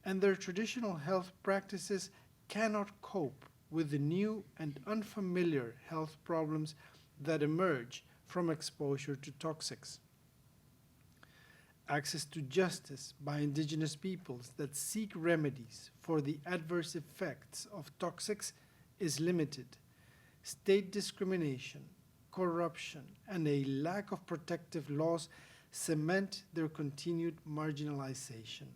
and their traditional health practices cannot cope with the new and unfamiliar health problems that emerge from exposure to toxics. Access to justice by indigenous peoples that seek remedies for the adverse effects of toxics is limited. State discrimination, corruption, and a lack of protective laws cement their continued marginalization.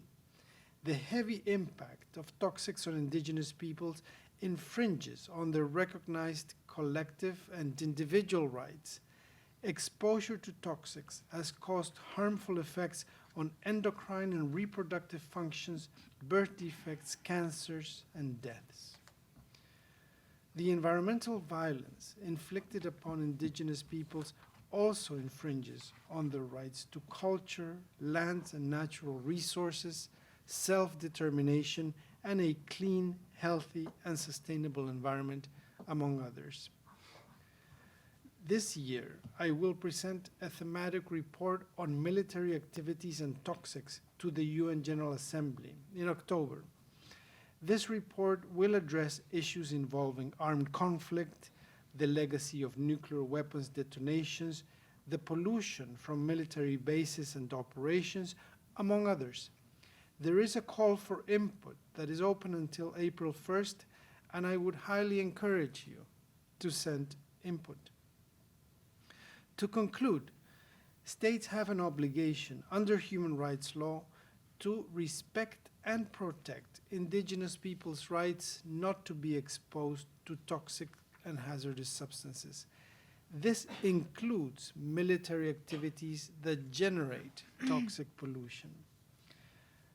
The heavy impact of toxics on indigenous peoples infringes on their recognized collective and individual rights. Exposure to toxics has caused harmful effects on endocrine and reproductive functions, birth defects, cancers, and deaths. The environmental violence inflicted upon indigenous peoples also infringes on their rights to culture, lands and natural resources, self-determination, and a clean, healthy, and sustainable environment, among others. This year, I will present a thematic report on military activities and toxics to the UN General Assembly in October. This report will address issues involving armed conflict, the legacy of nuclear weapons detonations, the pollution from military bases and operations, among others. There is a call for input that is open until April 1st, and I would highly encourage you to send input. To conclude, states have an obligation under human rights law to respect and protect indigenous peoples' rights not to be exposed to toxic and hazardous substances. This includes military activities that generate toxic pollution.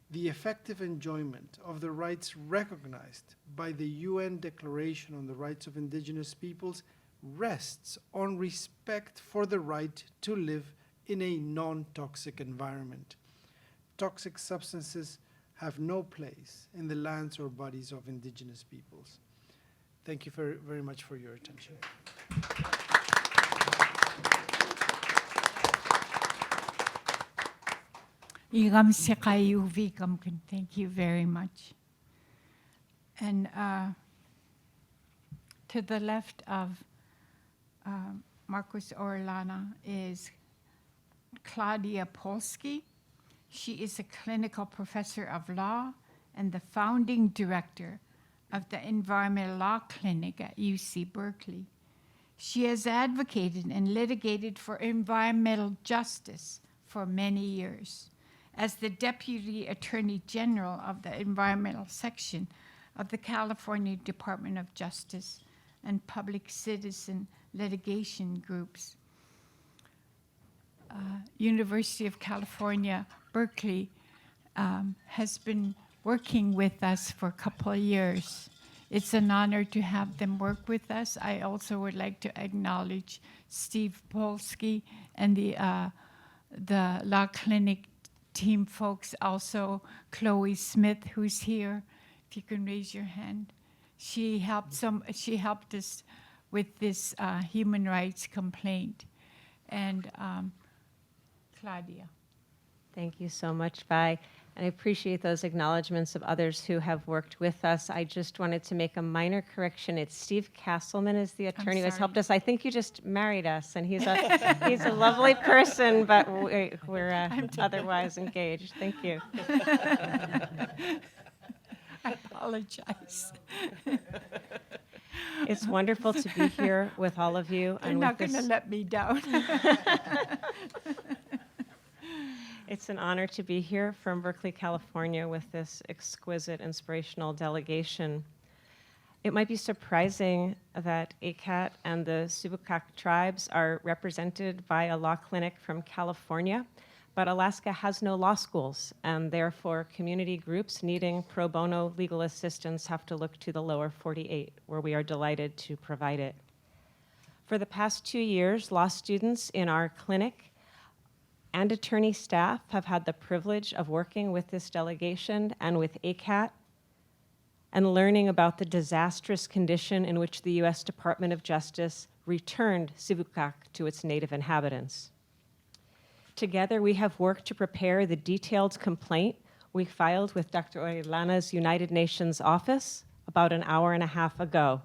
The effective enjoyment of the rights recognized by the UN Declaration on the Rights of Indigenous Peoples rests on respect for the right to live in a non-toxic environment. Toxic substances have no place in the lands or bodies of indigenous peoples. Thank you very, very much for your attention. Igam sekayu vikam. Thank you very much. And to the left of Marcus Orellana is Claudia Polsky. She is a clinical professor of law and the founding director of the Environmental Law Clinic at UC Berkeley. She has advocated and litigated for environmental justice for many years. As the Deputy Attorney General of the Environmental Section of the California Department of Justice and Public Citizen Litigation Groups. University of California, Berkeley has been working with us for a couple of years. It's an honor to have them work with us. I also would like to acknowledge Steve Polsky and the Law Clinic team folks, also Chloe Smith, who's here. If you can raise your hand. She helped us with this human rights complaint. And Claudia. Thank you so much, Vi. And I appreciate those acknowledgments of others who have worked with us. I just wanted to make a minor correction. It's Steve Castleman is the attorney who has helped us. I think you just married us, and he's a lovely person, but we're otherwise engaged. Thank you. I apologize. It's wonderful to be here with all of you. You're not going to let me down. It's an honor to be here from Berkeley, California with this exquisite, inspirational delegation. It might be surprising that ACAT and the Sivuqaq tribes are represented by a law clinic from California, but Alaska has no law schools, and therefore community groups needing pro bono legal assistance have to look to the lower 48, where we are delighted to provide it. For the past 2 years, law students in our clinic and attorney staff have had the privilege of working with this delegation and with ACAT and learning about the disastrous condition in which the U.S. Department of Justice returned Sivuqaq to its native inhabitants. Together, we have worked to prepare the detailed complaint we filed with Dr. Orellana's United Nations office about an hour and a half ago.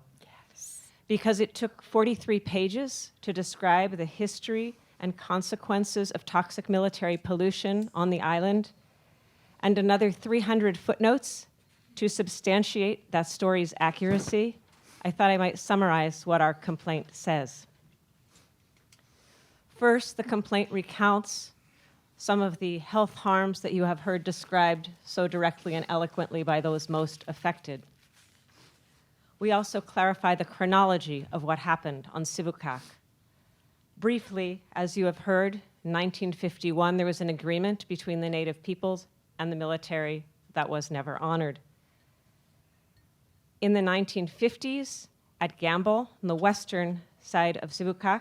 Yes. Because it took 43 pages to describe the history and consequences of toxic military pollution on the island, and another 300 footnotes to substantiate that story's accuracy, I thought I might summarize what our complaint says. First, the complaint recounts some of the health harms that you have heard described so directly and eloquently by those most affected. We also clarify the chronology of what happened on Sivuqaq. Briefly, as you have heard, in 1951, there was an agreement between the native peoples and the military that was never honored. In the 1950s, at Gambell, on the western side of Sivuqaq,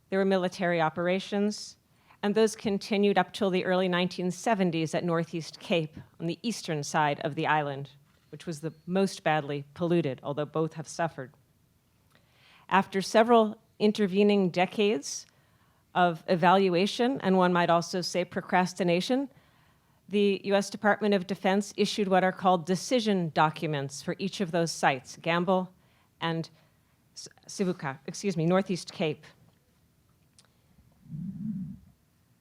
there were military operations, and those continued up till the early 1970s at Northeast Cape, on the eastern side of the island, which was the most badly polluted, although both have suffered. After several intervening decades of evaluation, and one might also say procrastination, the U.S. Department of Defense issued what are called decision documents for each of those sites, Gambell and Northeast Cape.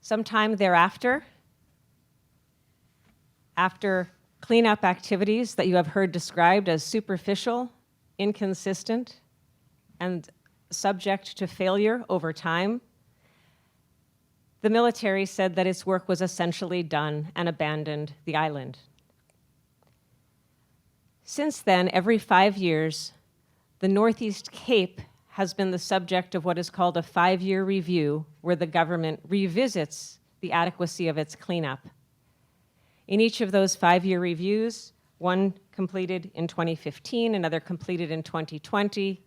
Sometime thereafter, after cleanup activities that you have heard described as superficial, inconsistent, and subject to failure over time, the military said that its work was essentially done and abandoned the island. Since then, every 5 years, the Northeast Cape has been the subject of what is called a 5-year review, where the government revisits the adequacy of its cleanup. In each of those 5-year reviews, one completed in 2015, another completed in 2020,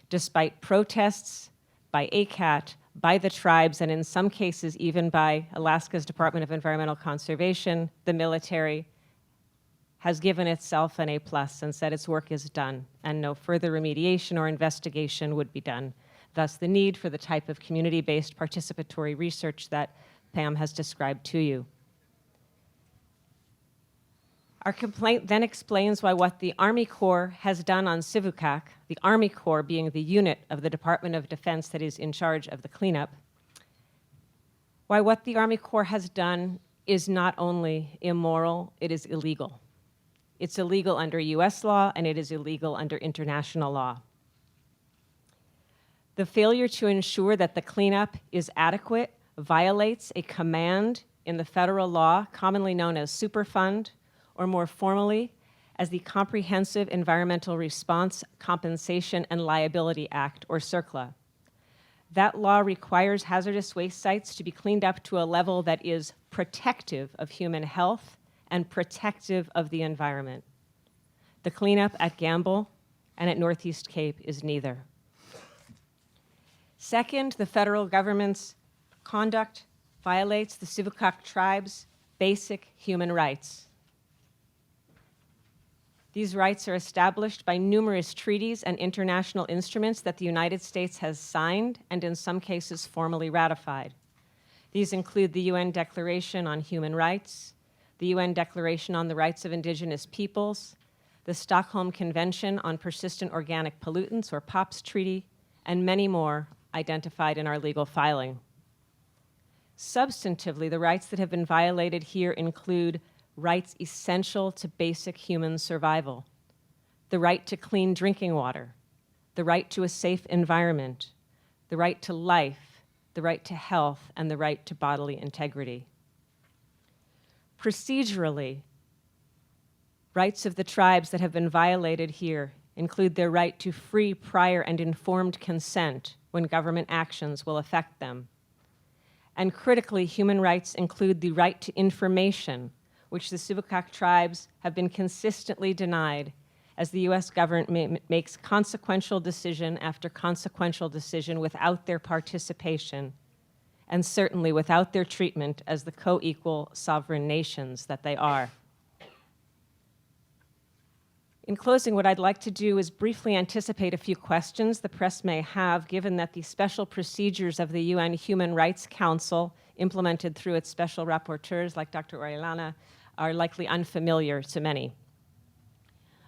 despite protests by ACAT, by the tribes, and in some cases even by Alaska's Department of Environmental Conservation, the military has given itself an A+ and said its work is done, and no further remediation or investigation would be done. Thus, the need for the type of community-based participatory research that Pam has described to you. Our complaint then explains why what the Army Corps has done on Sivuqaq, the Army Corps being the unit of the Department of Defense that is in charge of the cleanup, why what the Army Corps has done is not only immoral, it is illegal. It's illegal under US law and it is illegal under international law. The failure to ensure that the cleanup is adequate violates a command in the federal law commonly known as Superfund, or more formally, as the Comprehensive Environmental Response, Compensation, and Liability Act, or CERCLA. That law requires hazardous waste sites to be cleaned up to a level that is protective of human health and protective of the environment. The cleanup at Gambell and at Northeast Cape is neither. Second, the federal government's conduct violates the Sivuqaq tribe's basic human rights. These rights are established by numerous treaties and international instruments that the United States has signed and in some cases formally ratified. These include the UN Declaration on Human Rights, the UN Declaration on the Rights of Indigenous Peoples, the Stockholm Convention on Persistent Organic Pollutants, or POPs Treaty, and many more identified in our legal filing. Substantively, the rights that have been violated here include rights essential to basic human survival, the right to clean drinking water, the right to a safe environment, the right to life, the right to health, and the right to bodily integrity. Procedurally, rights of the tribes that have been violated here include their right to free, prior, and informed consent when government actions will affect them. And critically, human rights include the right to information, which the Sivuqaq tribes have been consistently denied as the US government makes consequential decision after consequential decision without their participation, and certainly without their treatment as the co-equal sovereign nations that they are. In closing, what I'd like to do is briefly anticipate a few questions the press may have, given that the special procedures of the UN Human Rights Council, implemented through its special rapporteurs like Dr. Orellana, are likely unfamiliar to many.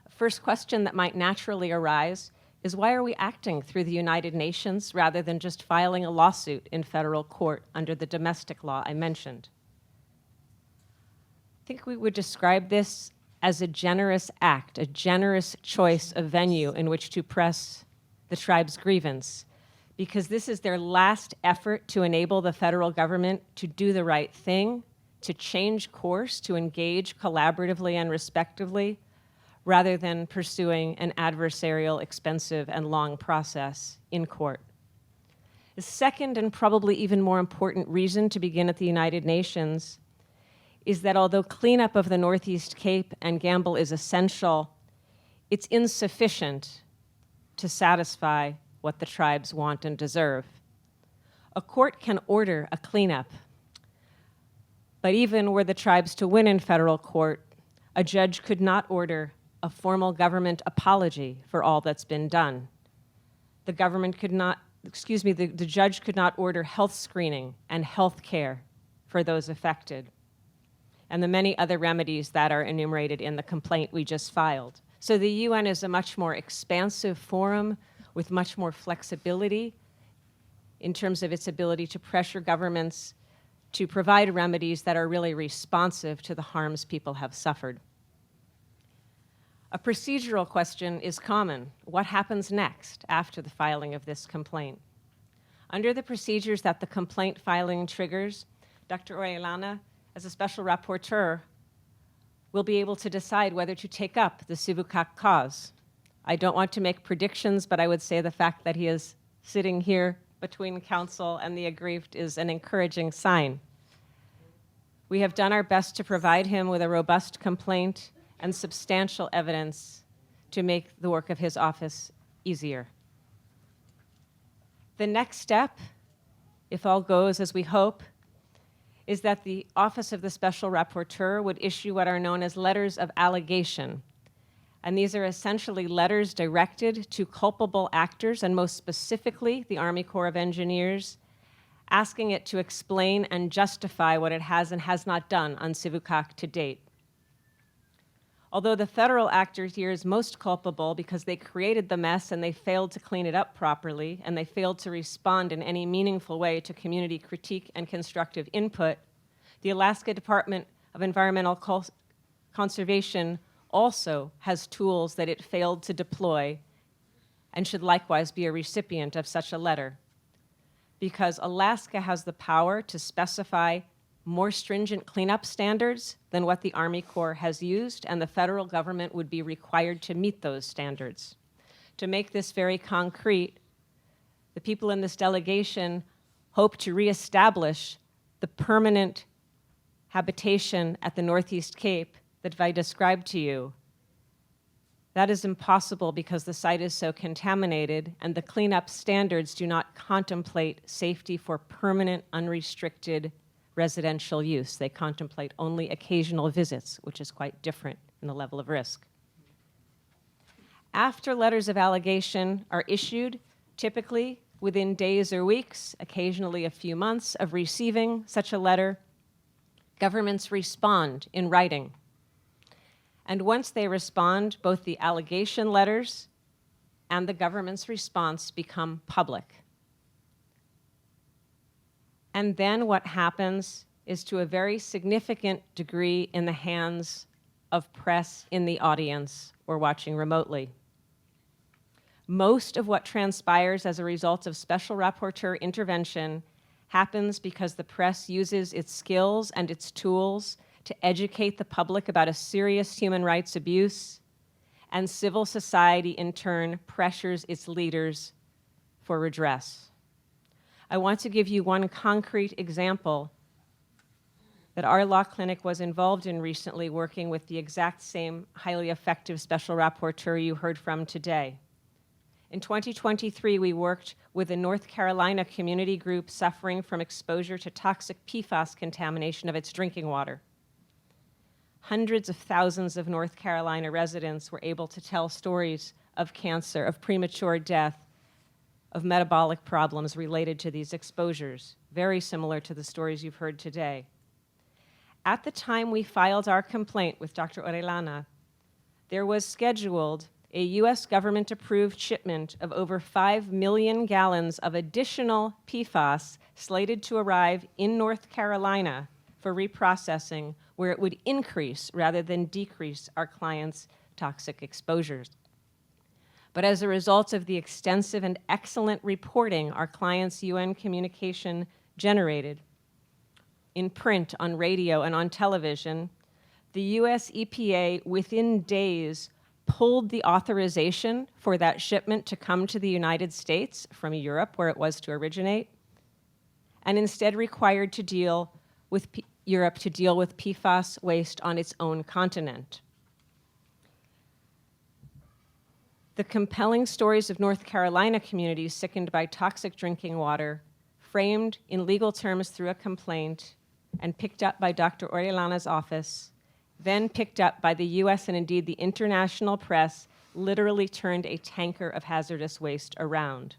First question that might naturally arise is, why are we acting through the United Nations rather than just filing a lawsuit in federal court under the domestic law I mentioned? I think we would describe this as a generous act, a generous choice of venue in which to press the tribe's grievance, because this is their last effort to enable the federal government to do the right thing, to change course, to engage collaboratively and respectively, rather than pursuing an adversarial, expensive, and long process in court. The second, and probably even more important reason to begin at the United Nations is that although cleanup of the Northeast Cape and Gambell is essential, it's insufficient to satisfy what the tribes want and deserve. A court can order a cleanup, but even were the tribes to win in federal court, a judge could not order a formal government apology for all that's been done. The government could not, the judge could not order health screening and health care for those affected, and the many other remedies that are enumerated in the complaint we just filed. So the UN is a much more expansive forum with much more flexibility in terms of its ability to pressure governments to provide remedies that are really responsive to the harms people have suffered. A procedural question is common. What happens next after the filing of this complaint? Under the procedures that the complaint filing triggers, Dr. Orellana, as a special rapporteur, will be able to decide whether to take up the Sivuqaq cause. I don't want to make predictions, but I would say the fact that he is sitting here between counsel and the aggrieved is an encouraging sign. We have done our best to provide him with a robust complaint and substantial evidence to make the work of his office easier. The next step, if all goes as we hope, is that the Office of the Special Rapporteur would issue what are known as letters of allegation. And these are essentially letters directed to culpable actors, and most specifically, the Army Corps of Engineers, asking it to explain and justify what it has and has not done on Sivuqaq to date. Although the federal actor here is most culpable because they created the mess and they failed to clean it up properly, and they failed to respond in any meaningful way to community critique and constructive input, the Alaska Department of Environmental Conservation also has tools that it failed to deploy and should likewise be a recipient of such a letter. Because Alaska has the power to specify more stringent cleanup standards than what the Army Corps has used, and the federal government would be required to meet those standards. To make this very concrete, the people in this delegation hope to reestablish the permanent habitation at the Northeast Cape that I described to you. That is impossible because the site is so contaminated, and the cleanup standards do not contemplate safety for permanent, unrestricted residential use. They contemplate only occasional visits, which is quite different in the level of risk. After letters of allegation are issued, typically within days or weeks, occasionally a few months of receiving such a letter, governments respond in writing. And once they respond, both the allegation letters and the government's response become public. And then what happens is, to a very significant degree, in the hands of press in the audience or watching remotely. Most of what transpires as a result of Special Rapporteur intervention happens because the press uses its skills and its tools to educate the public about a serious human rights abuse, and civil society in turn pressures its leaders for redress. I want to give you one concrete example that our law clinic was involved in recently, working with the exact same highly effective Special Rapporteur you heard from today. In 2023, we worked with a North Carolina community group suffering from exposure to toxic PFAS contamination of its drinking water. Hundreds of thousands of North Carolina residents were able to tell stories of cancer, of premature death, of metabolic problems related to these exposures, very similar to the stories you've heard today. At the time we filed our complaint with Dr. Orellana, there was scheduled a US government-approved shipment of over 5 million gallons of additional PFAS slated to arrive in North Carolina for reprocessing, where it would increase rather than decrease our clients' toxic exposures. But as a result of the extensive and excellent reporting our clients' UN communication generated in print, on radio, and on television, the US EPA within days pulled the authorization for that shipment to come to the United States from Europe, where it was to originate, and instead required to deal with Europe to deal with PFAS waste on its own continent. The compelling stories of North Carolina communities sickened by toxic drinking water, framed in legal terms through a complaint and picked up by Dr. Orellana's office, then picked up by the US and indeed the international press, literally turned a tanker of hazardous waste around.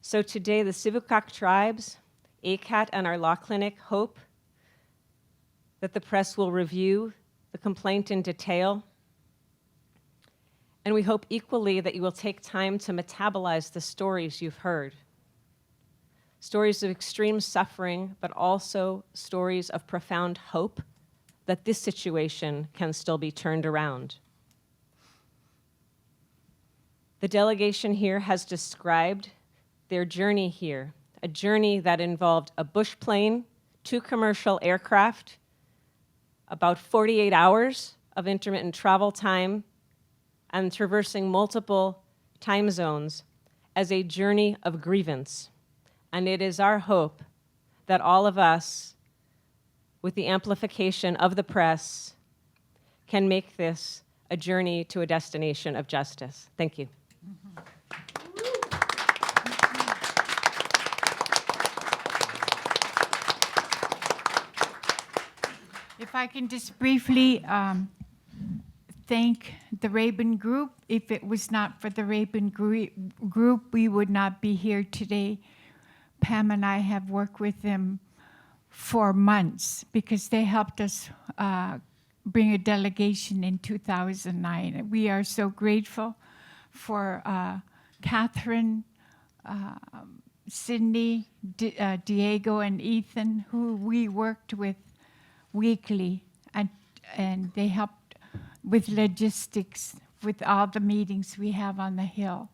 So today, the Sivuqaq tribes, ACAT, and our law clinic hope that the press will review the complaint in detail. And we hope equally that you will take time to metabolize the stories you've heard. Stories of extreme suffering, but also stories of profound hope that this situation can still be turned around. The delegation here has described their journey here, a journey that involved a bush plane, 2 commercial aircraft, about 48 hours of intermittent travel time, and traversing multiple time zones as a journey of grievance. And it is our hope that all of us, with the amplification of the press, can make this a journey to a destination of justice. Thank you. If I can just briefly thank the Rabin Group. If it was not for the Rabin Group, we would not be here today. Pam and I have worked with them for months because they helped us bring a delegation in 2009. We are so grateful for Catherine, Sydney, Diego, and Ethan, who we worked with weekly, and they helped with logistics, with all the meetings we have on the Hill.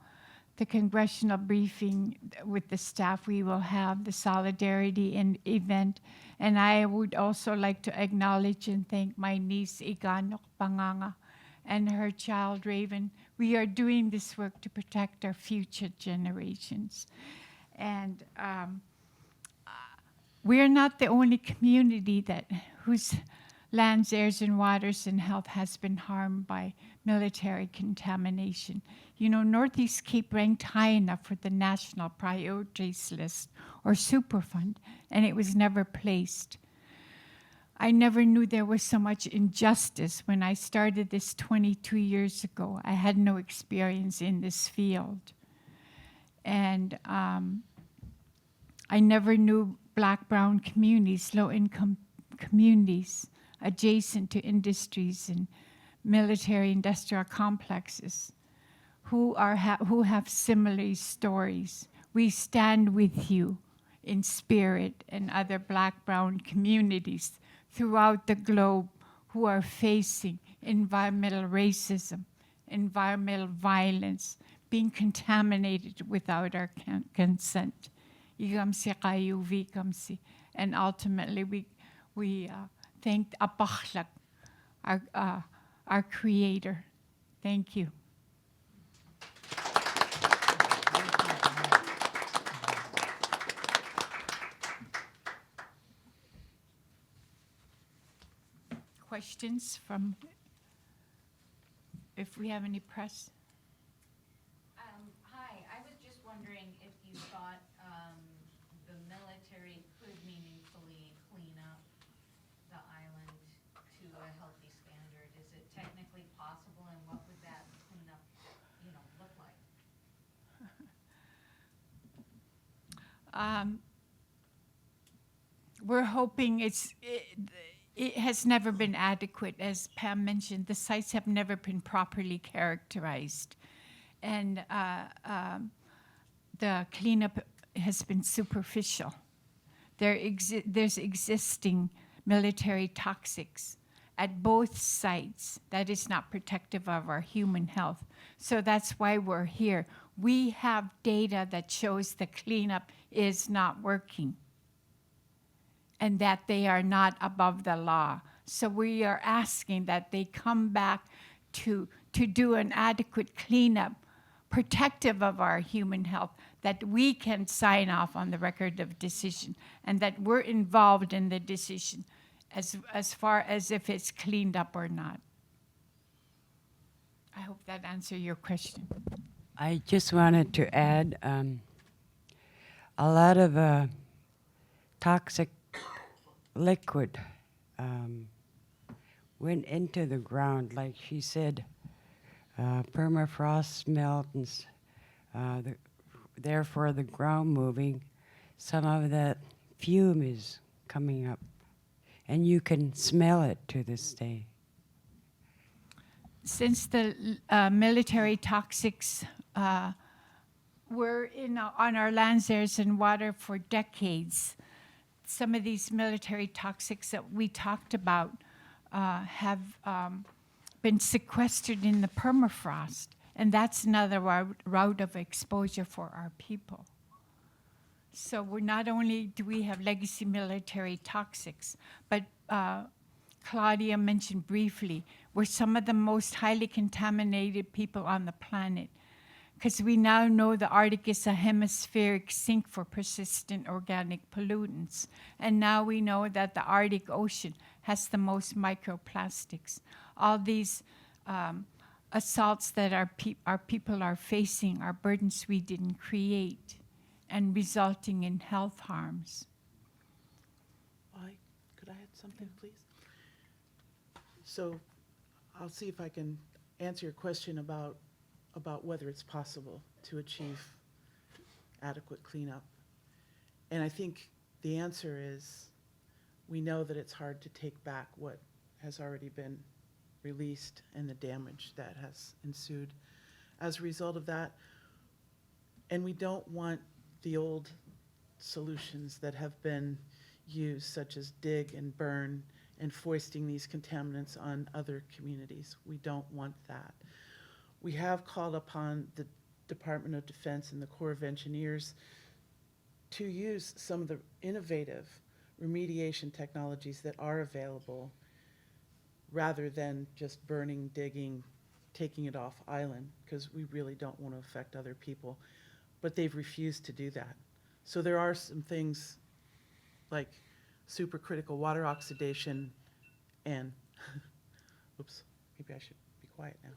The congressional briefing with the staff we will have, the solidarity event. And I would also like to acknowledge and thank my niece, Iganok Panganga, and her child, Raven. We are doing this work to protect our future generations. And we're not the only community whose lands, airs, and waters and health has been harmed by military contamination. You know, Northeast Cape ranked high enough for the National Priorities List, or Superfund, and it was never placed. I never knew there was so much injustice when I started this 22 years ago. I had no experience in this field. And I never knew Black, brown communities, low-income communities, adjacent to industries and military industrial complexes who have similar stories. We stand with you in spirit and other Black, brown communities throughout the globe who are facing environmental racism, environmental violence, being contaminated without our consent. And ultimately, we thank Apakhlak, our creator. Thank you. Questions from, if we have any press? Hi, I was just wondering if you thought the military could meaningfully clean up the island to a healthy standard. Is it technically possible, and what would that cleanup, look like? We're hoping it has never been adequate. As Pam mentioned, the sites have never been properly characterized. And the cleanup has been superficial. There's existing military toxics at both sites that is not protective of our human health. So that's why we're here. We have data that shows the cleanup is not working and that they are not above the law. So we are asking that they come back to do an adequate cleanup, protective of our human health, that we can sign off on the record of decision, and that we're involved in the decision as far as if it's cleaned up or not. I hope that answered your question. I just wanted to add a lot of toxic liquid went into the ground, like she said. Permafrost melt and therefore the ground moving. Some of that fume is coming up, and you can smell it to this day. Since the military toxics were on our lands, airs, and water for decades, some of these military toxics that we talked about have been sequestered in the permafrost, and that's another route of exposure for our people. So we're not only do we have legacy military toxics, but Claudia mentioned briefly, we're some of the most highly contaminated people on the planet, because we now know the Arctic is a hemispheric sink for persistent organic pollutants. And now we know that the Arctic Ocean has the most microplastics. All these assaults that our people are facing are burdens we didn't create and resulting in health harms. Could I add something, please? So I'll see if I can answer your question about whether it's possible to achieve adequate cleanup. And I think the answer is, we know that it's hard to take back what has already been released and the damage that has ensued as a result of that. And we don't want the old solutions that have been used, such as dig and burn and foisting these contaminants on other communities. We don't want that. We have called upon the Department of Defense and the Corps of Engineers to use some of the innovative remediation technologies that are available rather than just burning, digging, taking it off island, because we really don't want to affect other people. But they've refused to do that. So there are some things like supercritical water oxidation and, oops, maybe I should be quiet now.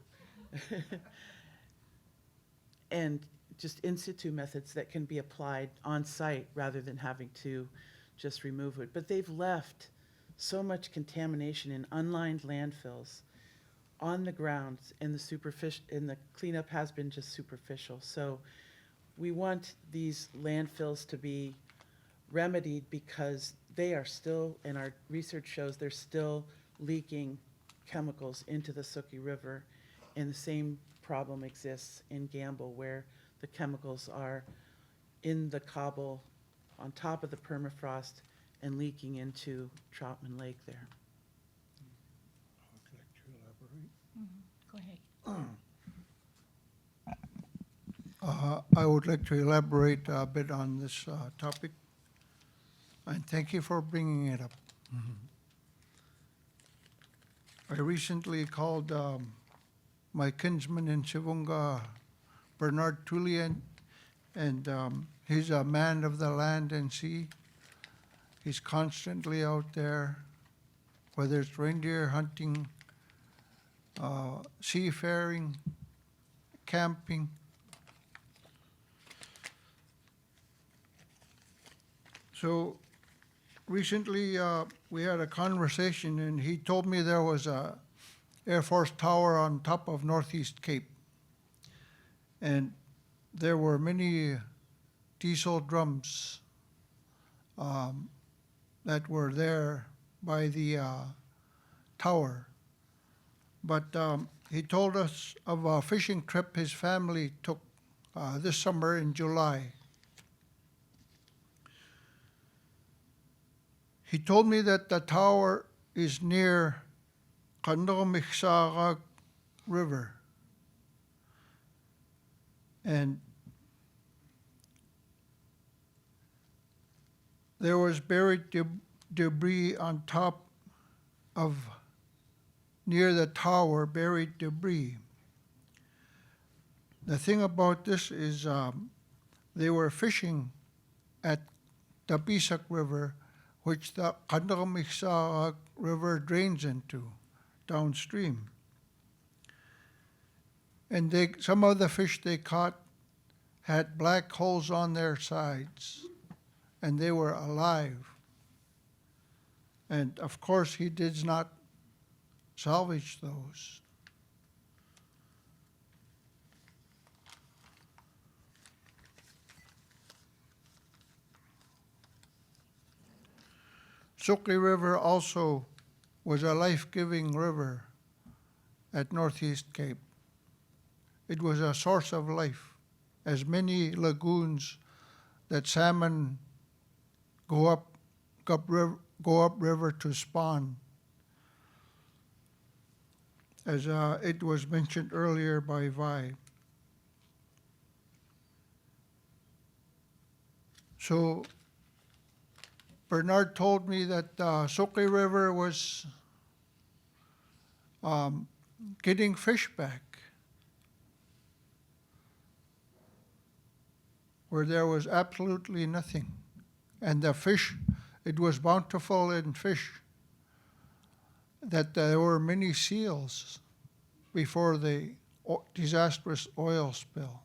And just in situ methods that can be applied on site rather than having to just remove it. But they've left so much contamination in unlined landfills on the ground, and the cleanup has been just superficial. So we want these landfills to be remedied because they are still, and our research shows they're still leaking chemicals into the Sivuqaq River, and the same problem exists in Gambell, where the chemicals are in the cobble on top of the permafrost and leaking into Troutman Lake there. I'd like to elaborate. Go ahead. I would like to elaborate a bit on this topic, and thank you for bringing it up. I recently called my kinsman in Savoonga, Bernard Tullian, and he's a man of the land and sea. He's constantly out there, whether it's reindeer hunting, seafaring, camping. So recently we had a conversation, and he told me there was a Air Force tower on top of Northeast Cape. And there were many diesel drums that were there by the tower. But he told us of a fishing trip his family took this summer in July. He told me that the tower is near Acknowledgements River. And there was buried debris on top of, near the tower, buried debris. The thing about this is they were fishing at the Pisak River, which the Acknowledgements River drains into downstream. And some of the fish they caught had black holes on their sides, and they were alive. And of course, he did not salvage those. Sivuqaq River also was a life-giving river at Northeast Cape. It was a source of life, as many lagoons that salmon go up river to spawn. As it was mentioned earlier by Vi. So Bernard told me that Sivuqaq River was getting fish back, where there was absolutely nothing. And the fish, it was bountiful in fish, that there were many seals before the disastrous oil spill.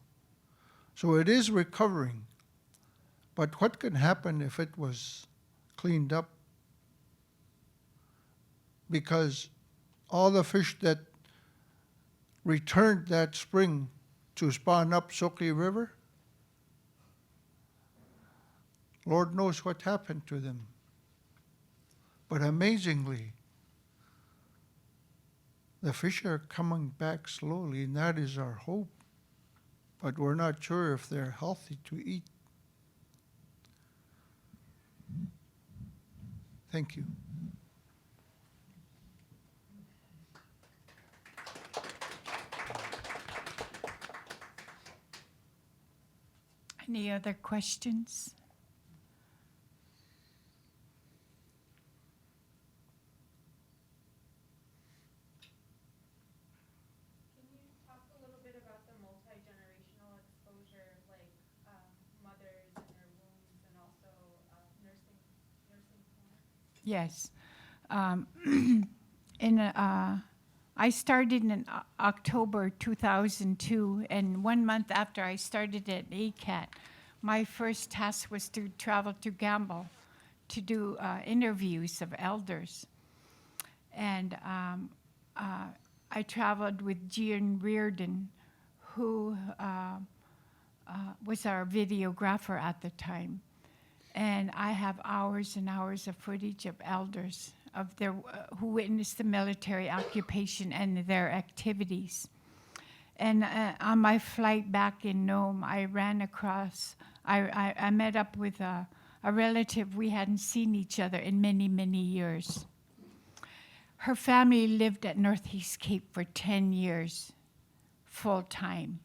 So it is recovering. But what can happen if it was cleaned up? Because all the fish that returned that spring to spawn up Sivuqaq River Lord knows what happened to them. But amazingly, the fish are coming back slowly, and that is our hope. But we're not sure if they're healthy to eat. Thank you. Any other questions? Can you talk a little bit about the multi-generational exposure, like mothers and their wombs, and also nursing home? Yes. I started in October 2002, and 1 month after I started at ACAT, my first task was to travel to Gambell to do interviews of elders. And I traveled with Gian Reardon, who was our videographer at the time. And I have hours and hours of footage of elders of their who witnessed the military occupation and their activities. And on my flight back in Nome, I ran across, I met up with a relative. We hadn't seen each other in many, many years. Her family lived at Northeast Cape for 10 years, full time.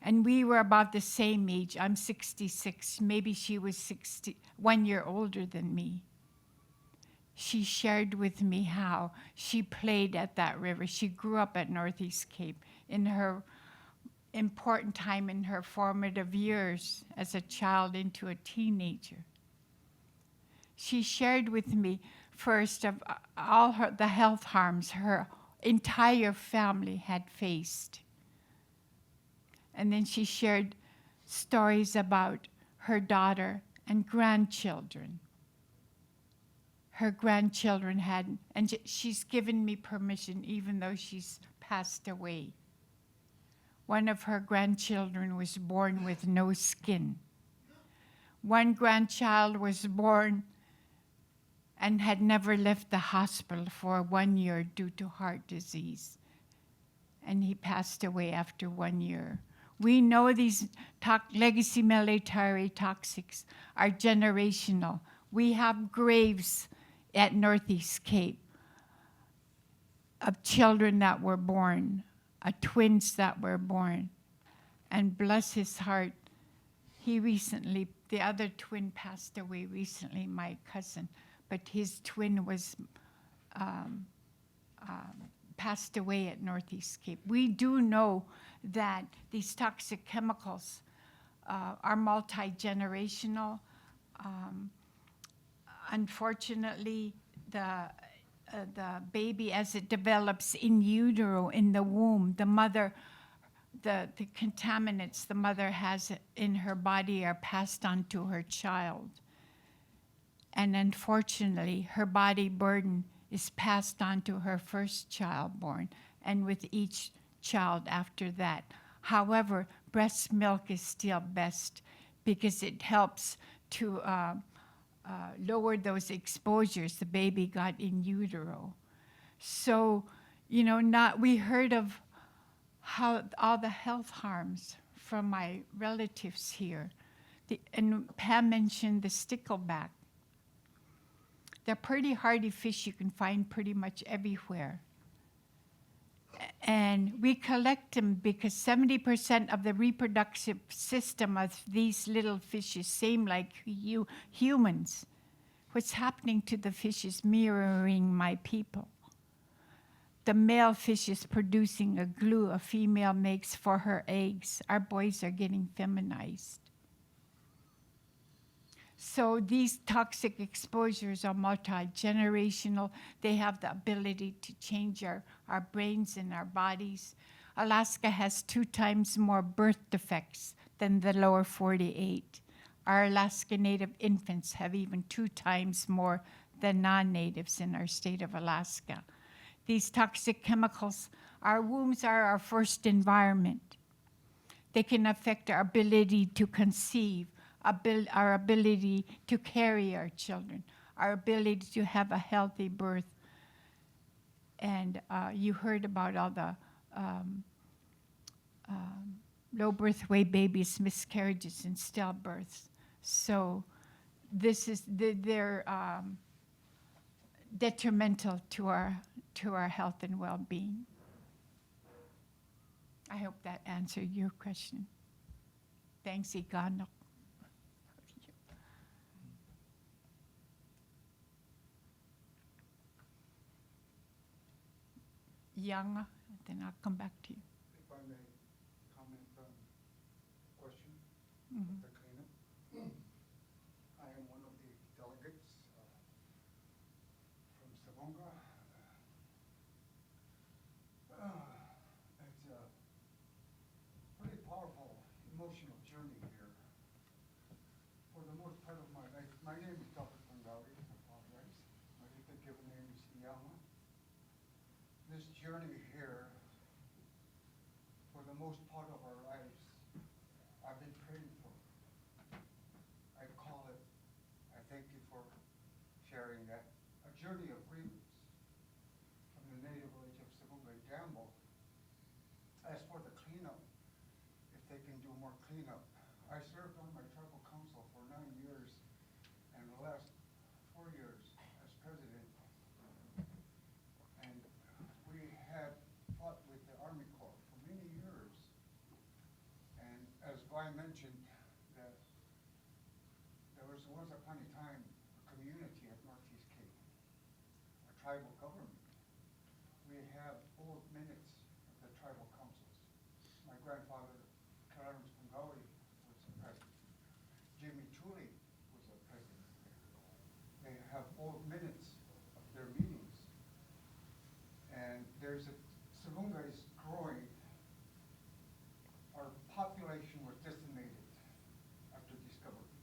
And we were about the same age. I'm 66. Maybe she was 1 year older than me. She shared with me how she played at that river. She grew up at Northeast Cape in her important time in her formative years as a child into a teenager. She shared with me first of all the health harms her entire family had faced. And then she shared stories about her daughter and grandchildren. Her grandchildren had, and she's given me permission even though she's passed away. One of her grandchildren was born with no skin. One grandchild was born and had never left the hospital for 1 year due to heart disease. And he passed away after 1 year. We know these legacy military toxics are generational. We have graves at Northeast Cape of children that were born, twins that were born. And bless his heart, the other twin passed away recently, my cousin, but his twin was passed away at Northeast Cape. We do know that these toxic chemicals are multi-generational. Unfortunately, the baby, as it develops in utero, in the womb, the mother, the contaminants the mother has in her body are passed on to her child. And unfortunately, her body burden is passed on to her first child born, and with each child after that. However, breast milk is still best because it helps to lower those exposures the baby got in utero. So, we heard of how all the health harms from my relatives here. And Pam mentioned the stickleback. They're pretty hardy fish you can find pretty much everywhere. And we collect them because 70% of the reproductive system of these little fishes seem like humans. What's happening to the fish is mirroring my people. The male fish is producing a glue a female makes for her eggs. Our boys are getting feminized. So these toxic exposures are multi-generational. They have the ability to change our brains and our bodies. Alaska has 2 times more birth defects than the lower 48. Our Alaska Native infants have even 2 times more than non-natives in our state of Alaska. These toxic chemicals, our wombs are our first environment. They can affect our ability to conceive, our ability to carry our children, our ability to have a healthy birth. And you heard about all the low birth weight babies, miscarriages, and stillbirths. So this is they're detrimental to our health and well-being. I hope that answered your question. Thanks, Igano. Young, then I'll come back to you. If I may comment on question Mhm. the cleanup. I am one of the delegates from Savoonga. It's a pretty powerful emotional journey here. For the most part of my life, my name is Dr. Kungawi, I apologize. My given name is Iyama. This journey here, for the most part of our lives, I've been praying for. I call it, I thank you for sharing that, a journey of grievance from the native village of Savoonga and Gambell. As for the cleanup, if they can do more cleanup, I served on my tribal council for 9 years, and the last 4 years as president. And we had fought with the Army Corps for many years. And as Vi mentioned, that there was once upon a time a community at Northeast Cape, a tribal government. We have old minutes of the tribal councils. My grandfather, Clarence Pungawi, was the president. Jimmy Chuli was the president. They have old minutes of their meetings. And there's a, Savoonga is growing. Our population was decimated after discovery,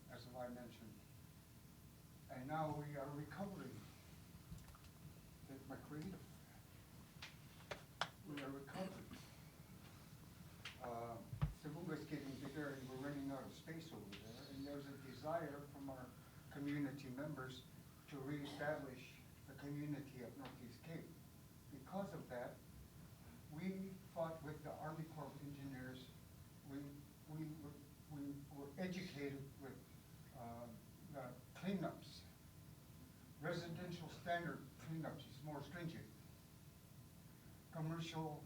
as I mentioned. And now we are recovering. That's my creative. We are recovering. Savoonga is getting bigger and we're running out of space over there. And there's a desire from our community members to reestablish the community of Northeast Cape. Because of that, we fought with the Army Corps of Engineers. We were educated with the cleanups. Residential standard cleanups is more stringent. Commercial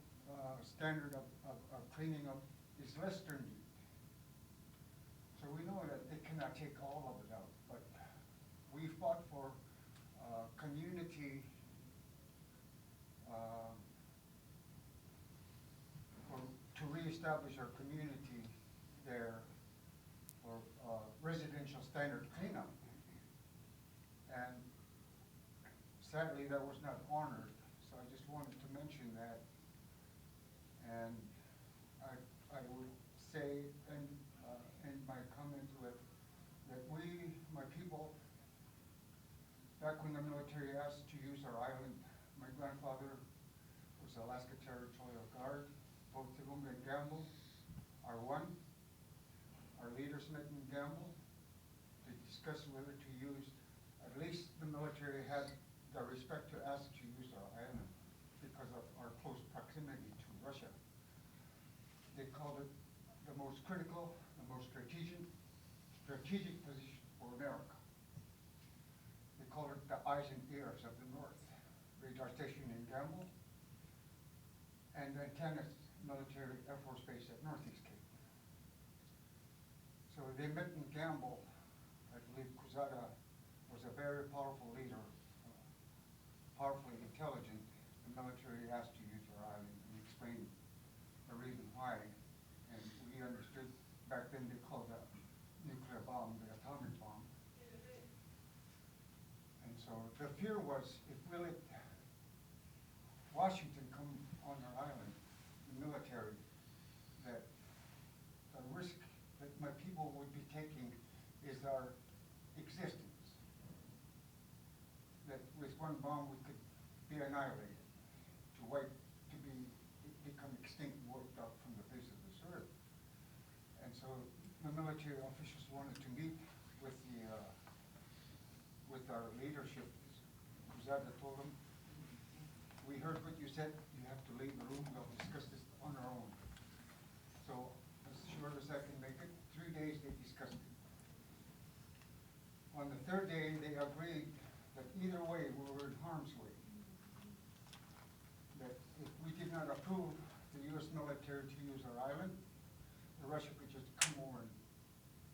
standard of cleaning up is less stringent. So we know that they cannot take all of it out, but we fought for community to reestablish our community there for residential standard cleanup. And sadly, that was not honored, so I just wanted to mention that. And I would say, and in my comment with, that we, my people, back when the military asked to use our island, my grandfather was Alaska Territorial Guard. Both Savoonga and Gambell are one. Our leaders met in Gambell to discuss whether to use, at least the military had the respect to ask to use our island because of our close proximity to Russia. They called it the most critical, the most strategic position for America. They called it the eyes and ears of the North. Radar station in Gambell, and the Antennas Military Air Force Base at Northeast Cape. So they met in Gambell. I believe Cruzada was a very powerful leader, powerfully intelligent. The military asked to use our island and explained the reason why. And we understood back then they called the nuclear bomb the atomic bomb. And so the fear was if we let Washington come on our island, the military, that the risk that my people would be taking is our existence. That with one bomb we could be annihilated, to become extinct, wiped out from the face of this earth. And so the military officials wanted to meet with our leadership. Cruzada told them, we heard what you said, you have to leave the room, we'll discuss this on our own. So, as short as I can make it, 3 days they discussed it. On the third day, they agreed that either way, we were in harm's way. That if we did not approve the U.S. military to use our island, Russia could just come over and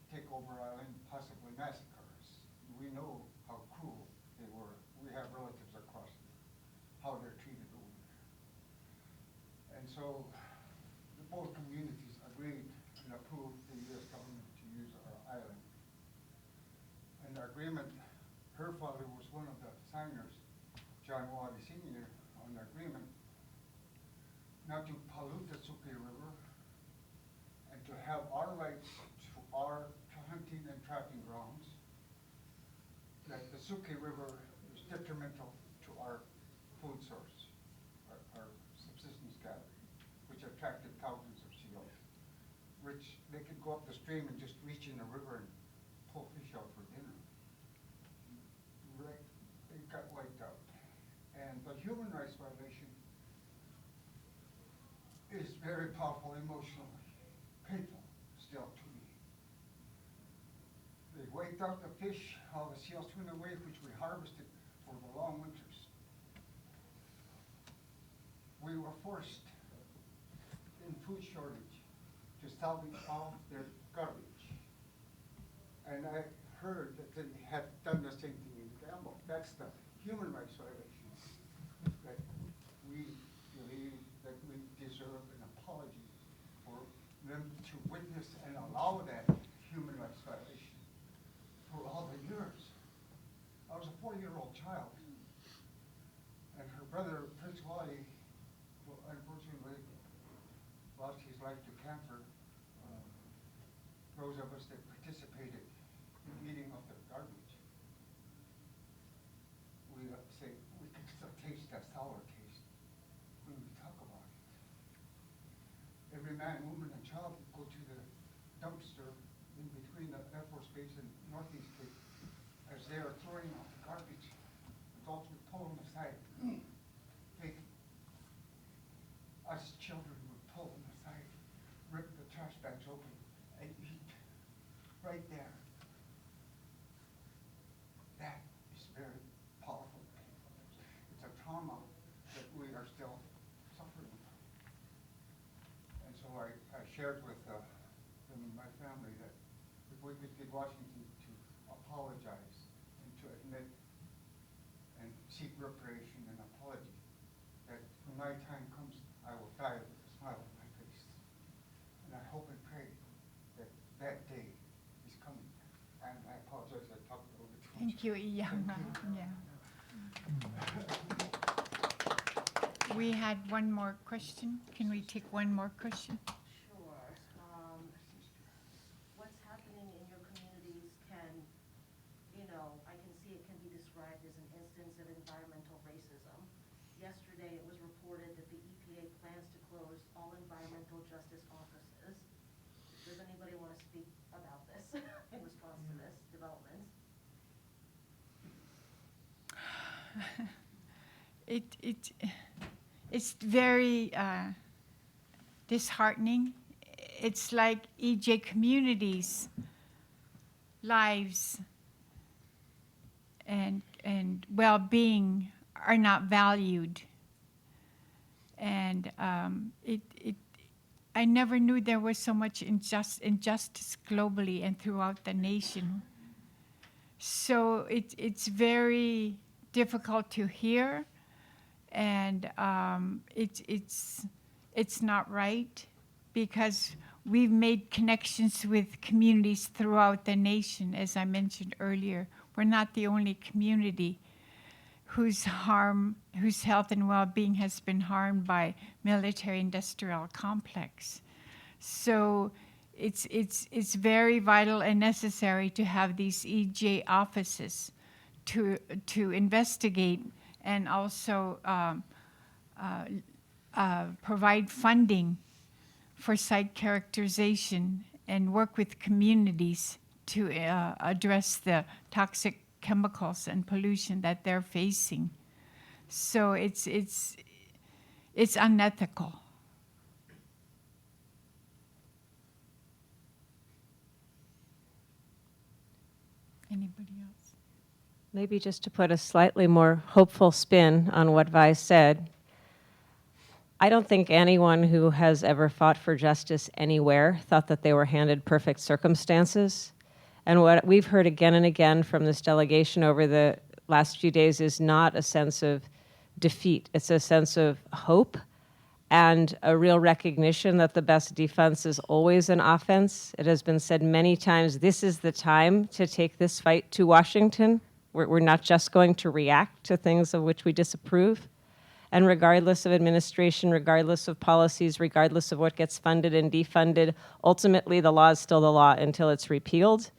take over our island, possibly massacre us. We know how cruel they were. We have relatives across there, how they're treated over there. And so both communities agreed and approved the U.S. government to use our island. And the agreement, her father was one of the signers, John Wadi Sr., on the agreement not to pollute the Sivuqaq River and to have our rights to our hunting and trapping grounds, that the Sivuqaq River is detrimental to our food source, our subsistence gathering, which attracted thousands of seals, which they could go up the stream and just reach in the river and pull fish out for dinner. Right, it got wiped out. And the human rights violation is very powerful, emotionally, painful still to me. They wiped out the fish, all the seals went away, which we harvested for the long winters. We were forced in food shortage to salvage all their garbage. And I heard that they had done the same thing in Gambell. That's the human rights violation, that we believe that we deserve an apology for them to witness and allow that human rights violation for all the years. I was a 4-year-old child, and her brother, Prince Wadi, unfortunately lost his life to cancer. Those of us that participated in eating of the garbage, we say we can still taste that sour taste when we talk about it. Every man, woman, and child would go to the dumpster in between the Air Force Base and Northeast Cape. As they are throwing out the garbage, adults would pull them aside. Us children would pull them aside, rip the trash bags open, and eat right there. That is very powerful. It's a trauma that we are still suffering from. And so I shared with them and my family that if we could get Washington to apologize and to admit and seek reparation and apology, that when my time comes, I will die with a smile on my face. And I hope and pray that that day is coming. And I apologize, I talked over too much. Thank you, Iyanga. Yeah. We had one more question. Can we take one more question? Sure. What's happening in your communities can, I can see it can be described as an instance of environmental racism. Yesterday, it was reported that the EPA plans to close all environmental justice offices. Does anybody want to speak about this in response to this development? It's very disheartening. It's like EJ communities' lives and well-being are not valued. And I never knew there was so much injustice globally and throughout the nation. So it's very difficult to hear, and it's not right, because we've made connections with communities throughout the nation, as I mentioned earlier. We're not the only community whose health and well-being has been harmed by military-industrial complex. So it's very vital and necessary to have these EJ offices to investigate and also provide funding for site characterization and work with communities to address the toxic chemicals and pollution that they're facing. So it's unethical. Anybody else? Maybe just to put a slightly more hopeful spin on what Vi said, I don't think anyone who has ever fought for justice anywhere thought that they were handed perfect circumstances. And what we've heard again and again from this delegation over the last few days is not a sense of defeat. It's a sense of hope and a real recognition that the best defense is always an offense. It has been said many times, this is the time to take this fight to Washington. We're not just going to react to things of which we disapprove. And regardless of administration, regardless of policies, regardless of what gets funded and defunded, ultimately the law is still the law until it's repealed.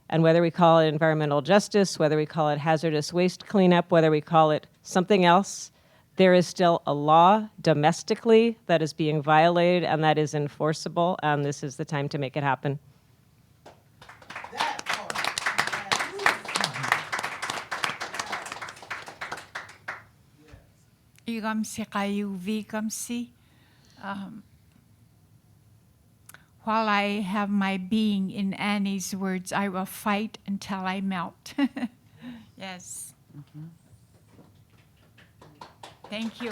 And whether we call it environmental justice, whether we call it hazardous waste cleanup, whether we call it something else, there is still a law domestically that is being violated and that is enforceable, and this is the time to make it happen. While I have my being, in Annie's words, I will fight until I melt. Yes. Thank you.